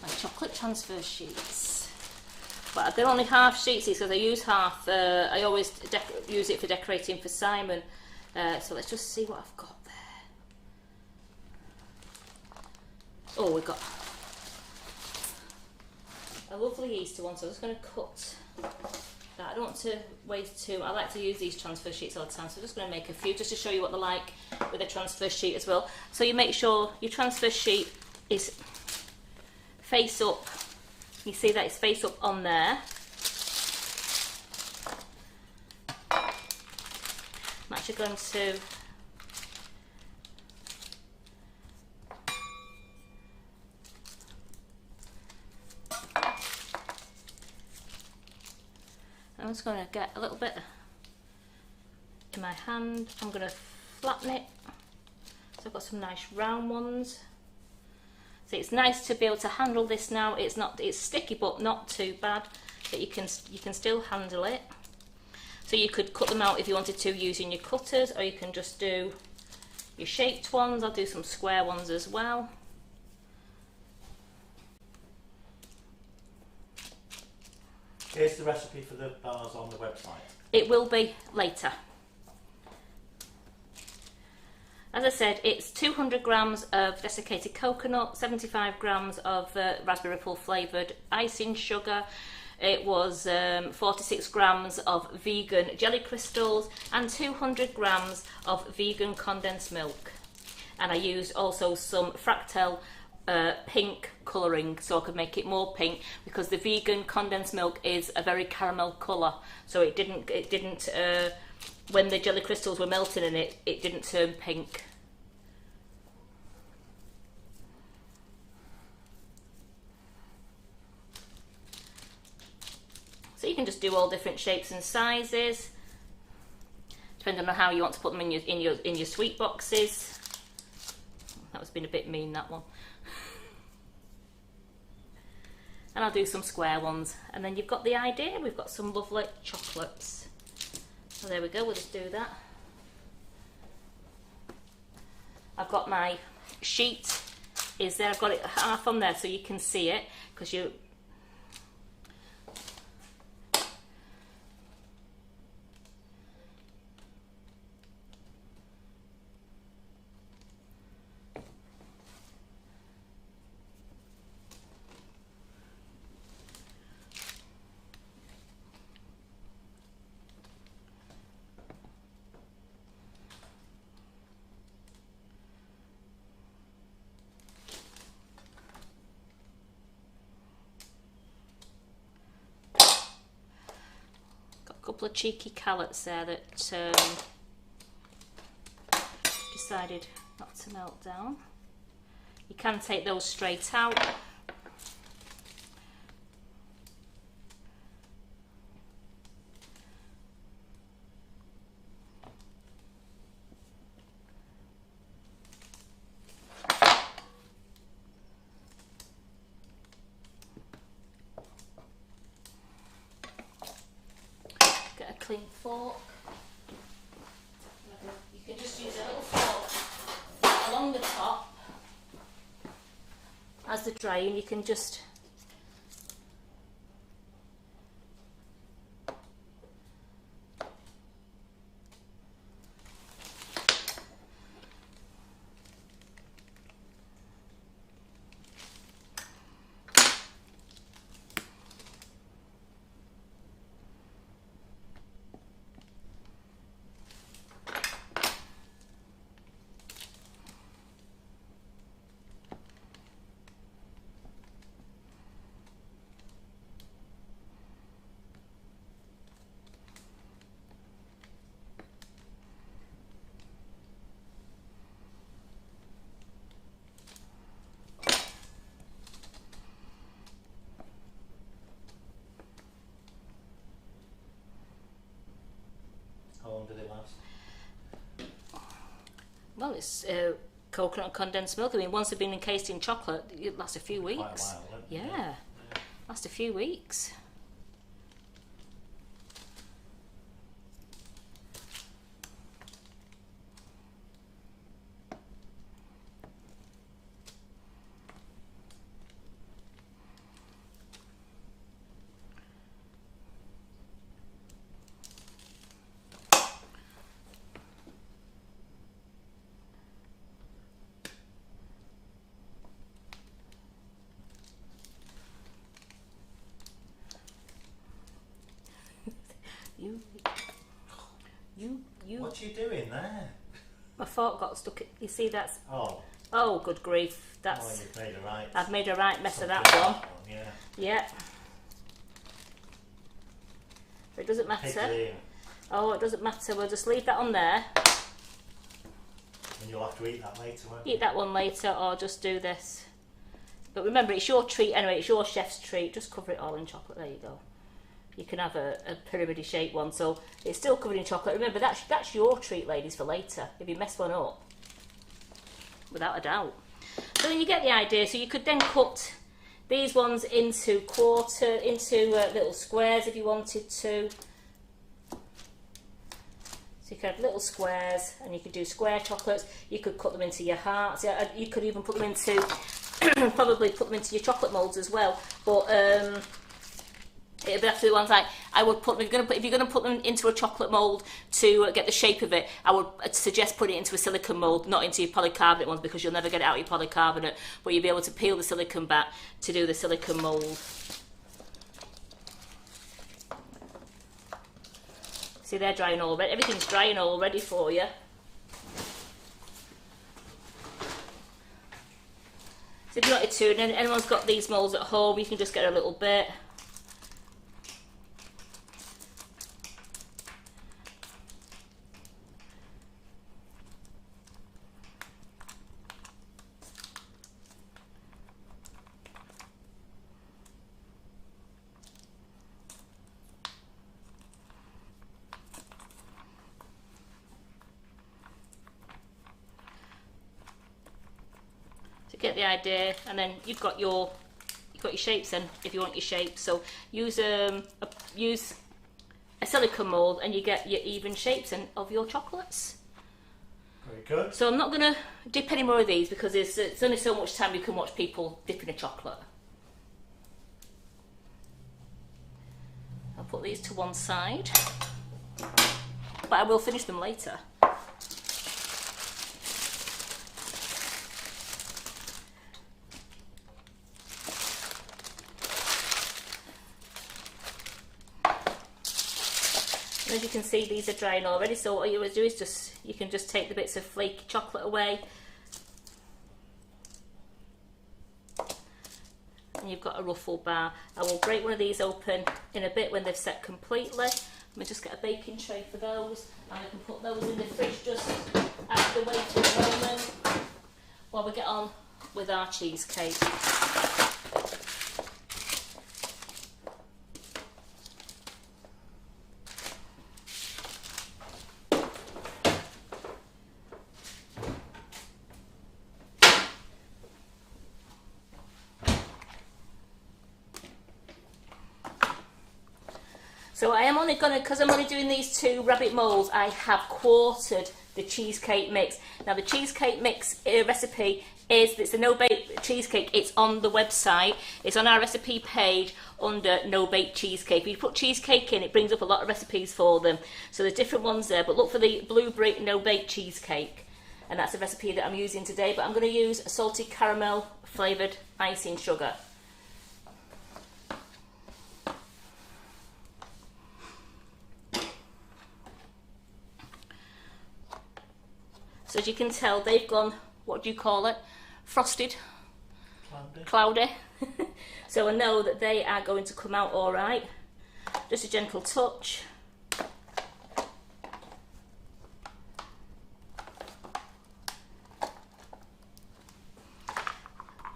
My chocolate transfer sheets. But they're only half sheets because I use half. I always use it for decorating for Simon. So let's just see what I've got there. Oh, we've got a lovely Easter one, so I'm just going to cut that. I don't want to waste too. I like to use these transfer sheets all the time, so I'm just going to make a few just to show you what they're like with a transfer sheet as well. So you make sure your transfer sheet is face up. You see that it's face up on there. I'm actually going to I'm just going to get a little bit in my hand. I'm going to flatten it. So I've got some nice round ones. So it's nice to be able to handle this now. It's sticky but not too bad. But you can still handle it. So you could cut them out if you wanted to using your cutters, or you can just do your shaped ones. I'll do some square ones as well. Here's the recipe for the bars on the website. It will be later. As I said, it's 200 grams of desiccated coconut, 75 grams of raspberry ripple flavoured icing sugar. It was 46 grams of vegan jelly crystals and 200 grams of vegan condensed milk. And I used also some Fractel pink colouring, so I could make it more pink, because the vegan condensed milk is a very caramel colour, so it didn't when the jelly crystals were melting in it, it didn't turn pink. So you can just do all different shapes and sizes, depending on how you want to put them in your sweet boxes. That was being a bit mean, that one. And I'll do some square ones, and then you've got the idea. We've got some lovely chocolates. So there we go, we'll just do that. I've got my sheet is there. I've got it half on there so you can see it, because you couple of cheeky carrots there that decided not to melt down. You can take those straight out. Clean fork. You can just use a little fork along the top as they're drying. You can just How long do they last? Well, it's coconut and condensed milk. I mean, once they've been encased in chocolate, it lasts a few weeks. Quite a while, doesn't it? Yeah, lasts a few weeks. You. What are you doing there? My fork got stuck. You see that's. Oh. Oh, good grief! Oh, That's. you've made a right. I've made a right mess of Something that one. Yeah. Yeah. But it doesn't matter. Pig. Oh, it doesn't matter. We'll just leave that on there. And you'll have to eat that later, won't you? Eat that one later, or just do this. But remember, it's your treat anyway. It's your chef's treat. Just cover it all in chocolate. There you go. You can have a pyramid shaped one, so it's still covered in chocolate. Remember, that's your treat, ladies, for later. If you mess one up, without a doubt. So then you get the idea. So you could then cut these ones into little squares if you wanted to. So you could have little squares, and you could do square chocolates. You could cut them into your hearts. You could even put them into, probably put them into your chocolate moulds as well. But it'd be after the ones like I would put. If you're gonna put them into a chocolate mould to get the shape of it, I would suggest putting it into a silicone mould, not into your polycarbonate ones, because you'll never get it out of your polycarbonate. But you'll be able to peel the silicone back to do the silicone mould. See, they're drying already. Everything's drying already for you. So if you wanted to, and anyone's got these moulds at home, you can just get a little bit. Get the idea, and then you've got your shapes. Then, if you want your shapes, so use a silicone mold, and you get your even shapes of your chocolates. Very good. So I'm not going to dip any more of these because it's only so much time you can watch people dipping a chocolate. I'll put these to one side, but I will finish them later. As you can see, these are drying already, so what you would do is you can just take the bits of flaky chocolate away, and you've got a ruffle bar. I will break one of these open in a bit when they've set completely. Let me just get a baking tray for those, and I can put those in the fridge just out of the way for a moment while we get on with our cheesecake. So I am only going to, because I'm only doing these 2 rabbit moulds, I have quartered the cheesecake mix. Now the cheesecake mix recipe it's a no-bake cheesecake. It's on the website. It's on our recipe page under no-bake cheesecake. If you put cheesecake in, it brings up a lot of recipes for them. So there's different ones there, but look for the blueberry no-bake cheesecake. And that's a recipe that I'm using today, but I'm going to use a salty caramel flavoured icing sugar. So as you can tell, they've gone, what do you call it? Frosted? Cloudy. So I know that they are going to come out all right. Just a gentle touch.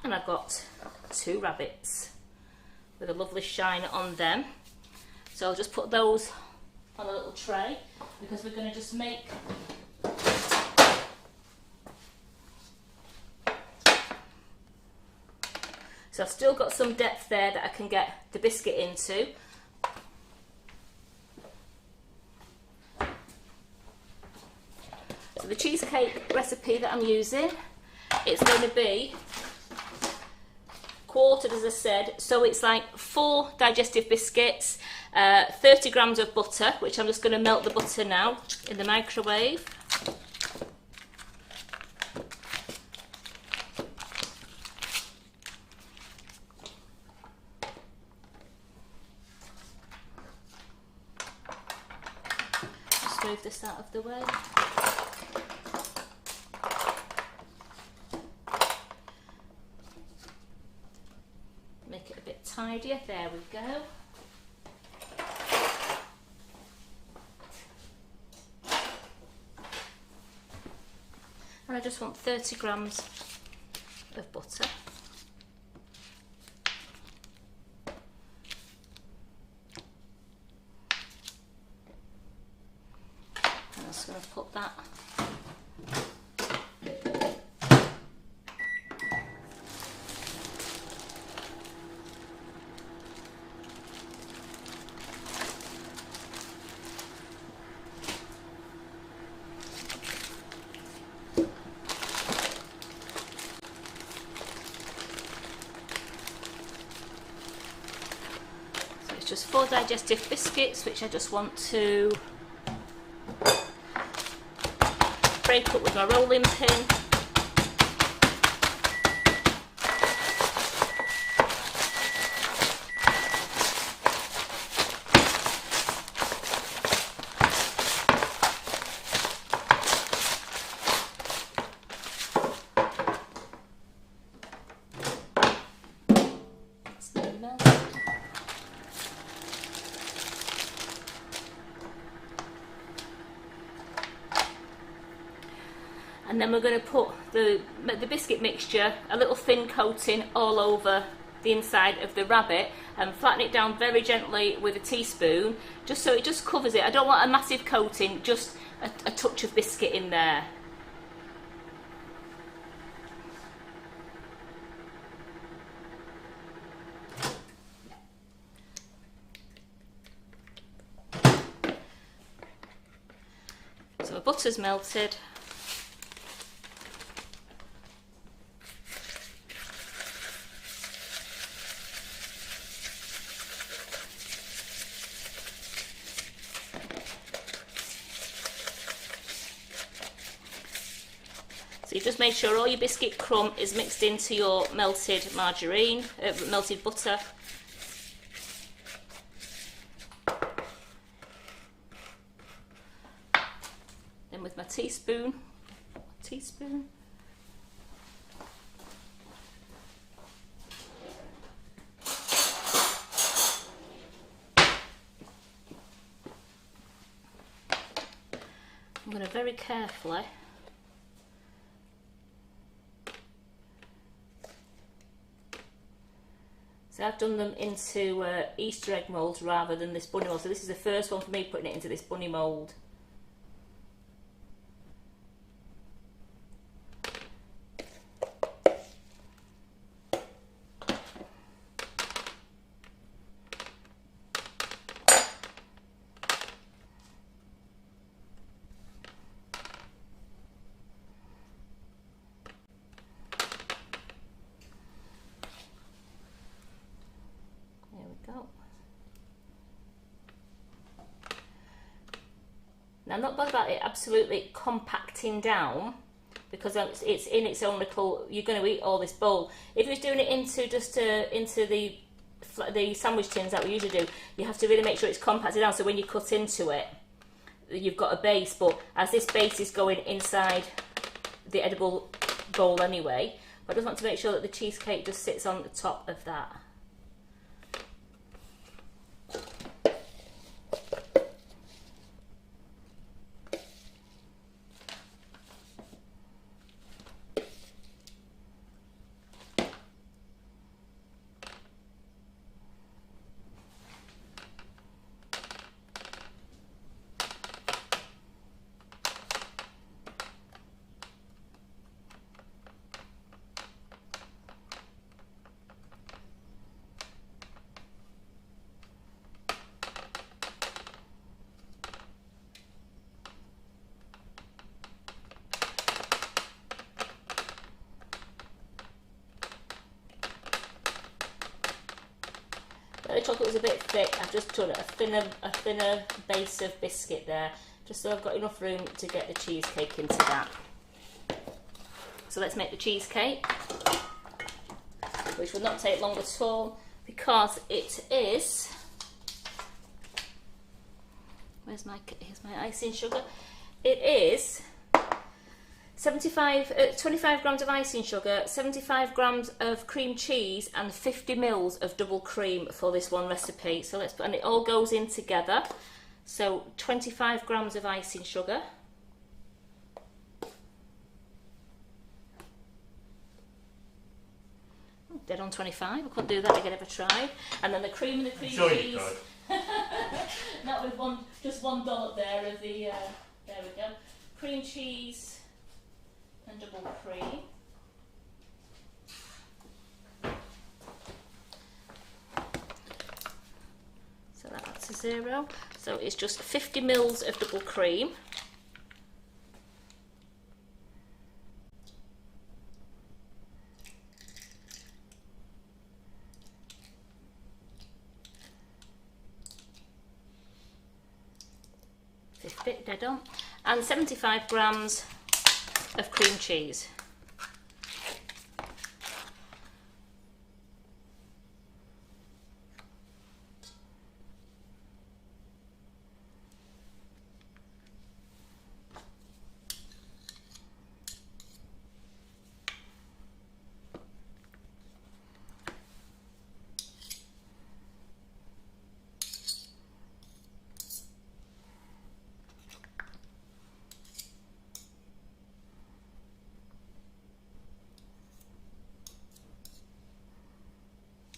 And I've got 2 rabbits with a lovely shine on them. So I'll just put those on a little tray because we're going to just make so I've still got some depth there that I can get the biscuit into. So the cheesecake recipe that I'm using, it's going to be quartered, as I said, so it's like 4 digestive biscuits, 30 grams of butter, which I'm just going to melt the butter now in the microwave. just move this out of the way. Make it a bit tidier. There we go. And I just want 30 grams of butter. I'm just going to put that . Just 4 digestive biscuits, which I just want to break up with my rolling pin. That's now melted. And then we're going to put the biscuit mixture, a little thin coating all over the inside of the rabbit, and flatten it down very gently with a teaspoon, just so it just covers it. I don't want a massive coating, just a touch of biscuit in there. So the butter's melted. So you just make sure all your biscuit crumb is mixed into your melted margarine, melted butter. Then with my teaspoon. I'm going to very carefully So I've done them into Easter egg moulds rather than this bunny mould. So this is the first one for me, putting it into this bunny mould. Now I'm not bothered about it absolutely compacting down, because it's in its own little, you're going to eat all this bowl. If you're doing it into just into the sandwich tins that we usually do, you have to really make sure it's compacted down, so when you cut into it, you've got a base. But as this base is going inside the edible bowl anyway, but I just want to make sure that the cheesecake just sits on the top of that. The chocolate was a bit thick. I've just done a thinner base of biscuit there, just so I've got enough room to get the cheesecake into that. So let's make the cheesecake, which will not take long at all, because it is here's my icing sugar. It is 25 grams of icing sugar, 75 grams of cream cheese, and 50 mils of double cream for this one recipe. So and it all goes in together. So 25 grams of icing sugar. Dead on 25. I couldn't do that again if I tried. And then the cream and the cream cheese. You could. Not with just one dollop there of the. There we go. Cream cheese and double cream. So that's a 0. So it's just 50 mils of double cream. Bit dead on, and 75 grams of cream cheese.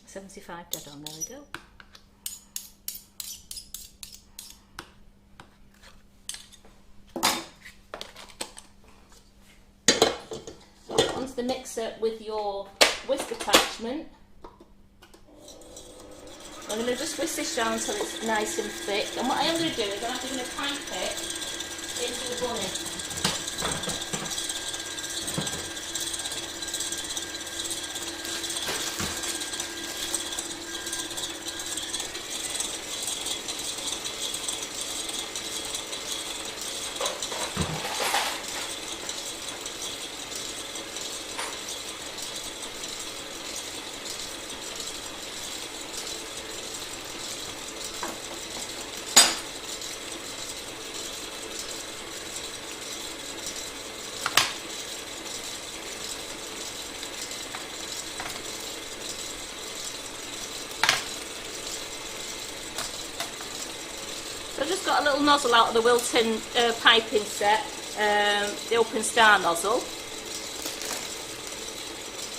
$75 dead on, there we go. Onto the mixer with your whisk attachment. I'm going to just whisk this down until it's nice and thick. And what I am going to do is I'm going to pipe it into the bunny. I've just got a little nozzle out of the Wilton piping set, the open star nozzle.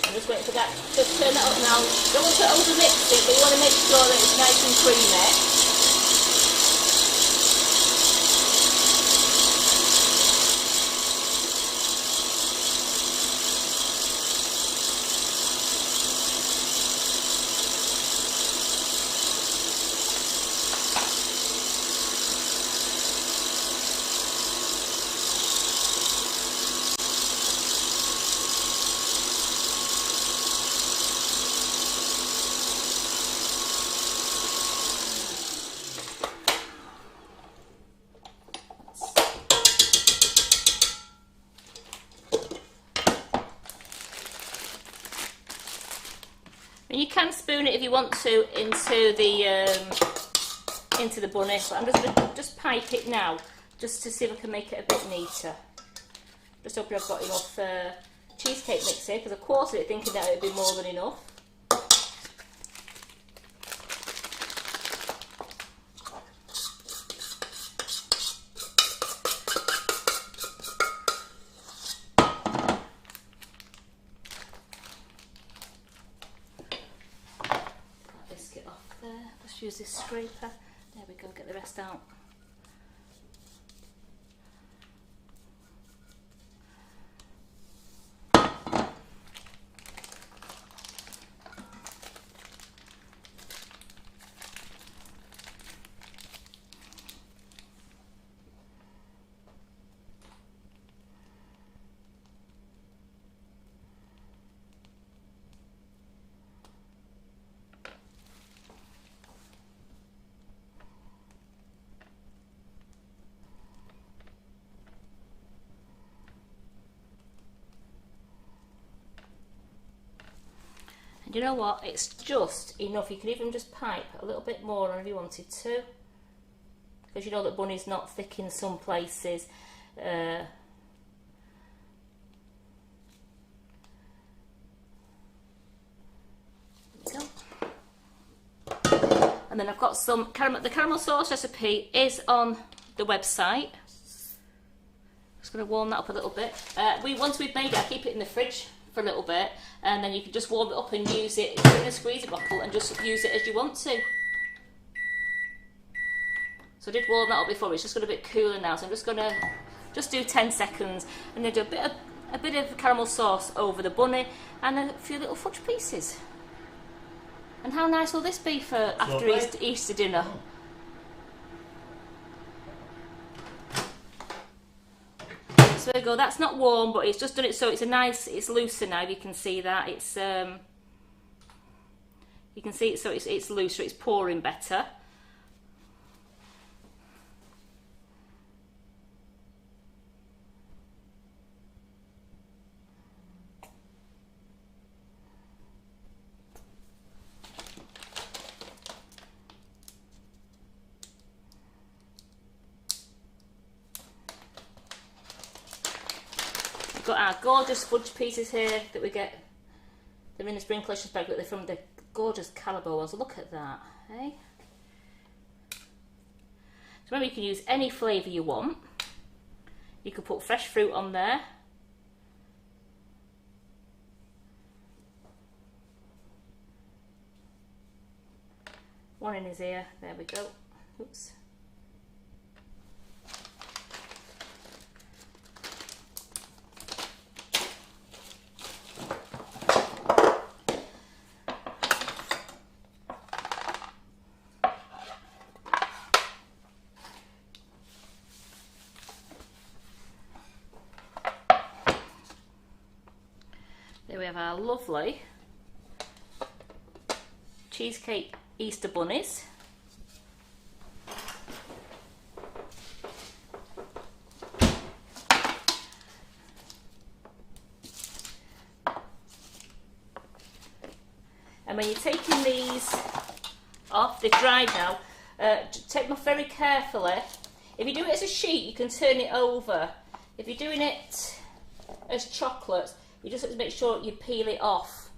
I'm just waiting for that. Just turn that up now. Don't want to over mix it, but you want to make sure that it's nice and creamy. And you can spoon it if you want to into the bunny, but I'm just going to just pipe it now, just to see if I can make it a bit neater. Just hoping I've got enough cheesecake mix here, because I quartered it thinking that it would be more than enough. Just use this scraper. There we go, get the rest out. You know what, it's just enough. You can even just pipe a little bit more on if you wanted to. because you know that bunny's not thick in some places. And then I've got some caramel. The caramel sauce recipe is on the website. Just going to warm that up a little bit. Once we've made it, I keep it in the fridge for a little bit, and then you can just warm it up and use it, put it in a squeezer bottle and just use it as you want to. So I did warm that up before, it's just got a bit cooler now, so I'm just going to do 10 seconds and then do a bit of caramel sauce over the bunny and a few little fudge pieces. And how nice will this be for after Easter dinner? So there we go, that's not warm, but it's just done it so it's looser now. You can see that it's you can see it, so it's looser, it's pouring better. Got our gorgeous fudge pieces here that we get. They're in the Sprinklicious bag, but they're from the gorgeous Calibo ones. Look at that, eh? So remember, you can use any flavour you want. You can put fresh fruit on there. One in his ear. There we go. Oops. There we have our lovely cheesecake Easter bunnies. And when you're taking these off, they're dried now, take them off very carefully. If you do it as a sheet, you can turn it over. If you're doing it as chocolates, you just have to make sure you peel it off.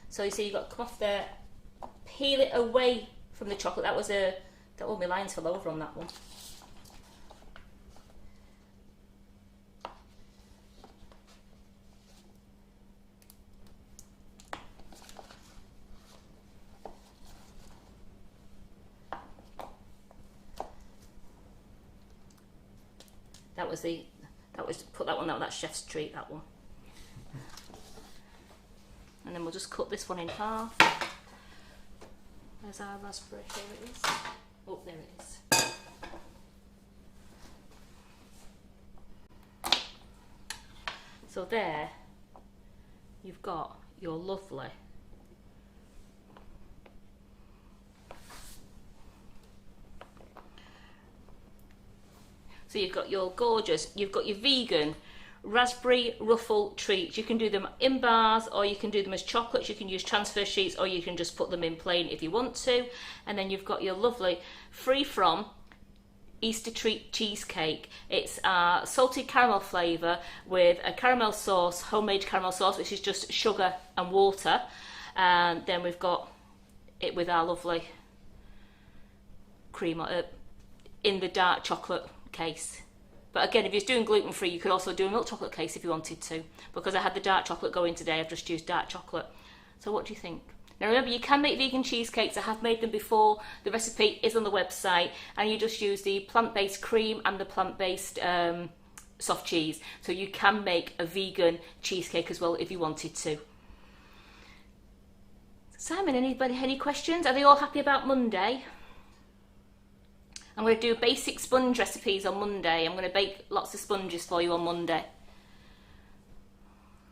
So you see, you've got to come off there, peel it away from the chocolate. That all my lines fell over on that one. Put that one out, that's chef's treat, that one. And then we'll just cut this one in half. Where's our raspberry? Here it is. Oh, there it is. So there, you've got your lovely So you've got your gorgeous, you've got your vegan raspberry ruffle treats. You can do them in bars, or you can do them as chocolates. You can use transfer sheets, or you can just put them in plain if you want to. And then you've got your lovely free from Easter treat cheesecake. It's a salted caramel flavour with a caramel sauce, homemade caramel sauce, which is just sugar and water. And then we've got it with our lovely cream in the dark chocolate case. But again, if you're doing gluten free, you could also do a milk chocolate case if you wanted to. Because I had the dark chocolate going today, I've just used dark chocolate. So what do you think? Now remember, you can make vegan cheesecakes. I have made them before. The recipe is on the website, and you just use the plant-based cream and the plant-based soft cheese. So you can make a vegan cheesecake as well if you wanted to. Simon, any questions? Are they all happy about Monday? I'm going to do basic sponge recipes on Monday. I'm going to bake lots of sponges for you on Monday.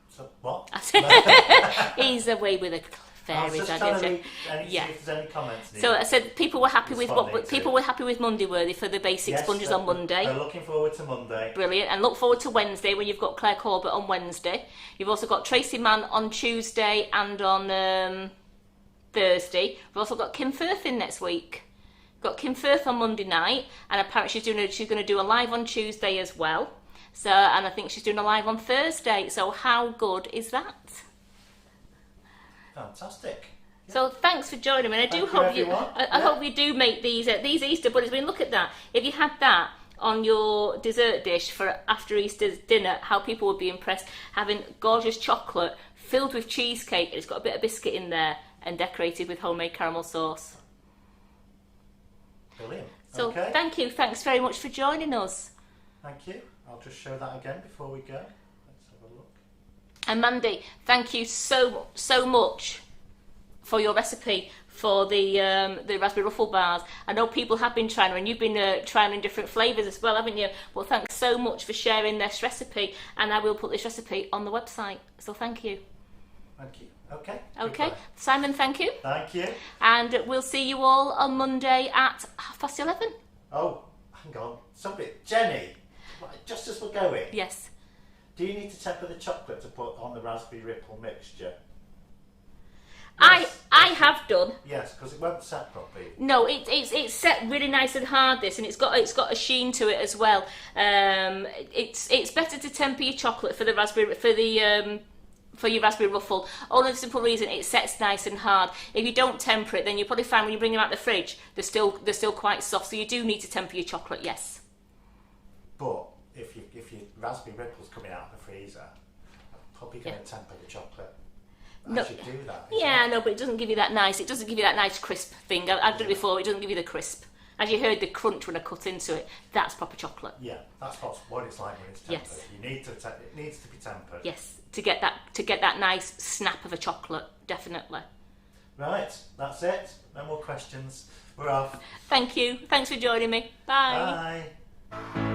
So, what? He's away with a fairies. I was just trying to read see if there's any comments. So I said people were happy with Monday, were they, for the basic sponges on Monday? They're looking forward to Monday. Brilliant. And look forward to Wednesday, when you've got Claire Corbett on Wednesday. You've also got Tracy Mann on Tuesday and on Thursday. We've also got Kim Firth in next week. got Kim Firth on Monday night, and apparently she's going to do a live on Tuesday as well. So, and I think she's doing a live on Thursday. So how good is that? Fantastic. Yeah. So thanks for joining me. And I do hope I hope you do make these Easter bunnies. I mean, look at that. If you had that on your dessert dish for after Easter's dinner, how people would be impressed, having gorgeous chocolate filled with cheesecake, and it's got a bit of biscuit in there and decorated with homemade caramel sauce. Brilliant. So okay. Thank you. Thanks very much for joining us. Thank you. I'll just show that again before we go. Let's have a look. And Mandy, thank you so much for your recipe for the raspberry ruffle bars. I know people have been trying, and you've been trying in different flavours as well, haven't you? Well, thanks so much for sharing this recipe, and I will put this recipe on the website. So thank you. Thank you. Okay. Okay, Goodbye. Simon, thank you. Thank you. And we'll see you all on Monday at 11:30. Oh, hang on. Jenny, just as we're going. Yes. Do you need to temper the chocolate to put on the raspberry ripple mixture? Yes. I have done. Yes, because it won't set properly. No, it's set really nice and hard, this, and it's got a sheen to it as well. It's better to temper your chocolate for your raspberry ruffle. Only the simple reason it sets nice and hard. If you don't temper it, then you'll probably find when you bring them out the fridge, they're still quite soft. So you do need to temper your chocolate, yes. But if your raspberry ripple's coming out of the freezer, I'm probably going to temper the chocolate. I should do that. Yeah, no, but it doesn't give you that nice. It doesn't give you that nice crisp thing. I've done it before. It doesn't give you the crisp. As you heard, the crunch when I cut into it. That's proper chocolate. Yeah, that's what it's like when it's tempered. Yes. It needs to be tempered. Yes, to get that nice snap of a chocolate, definitely. Right, that's it. No more questions. We're off. Thank you. Thanks for joining me. Bye. Bye.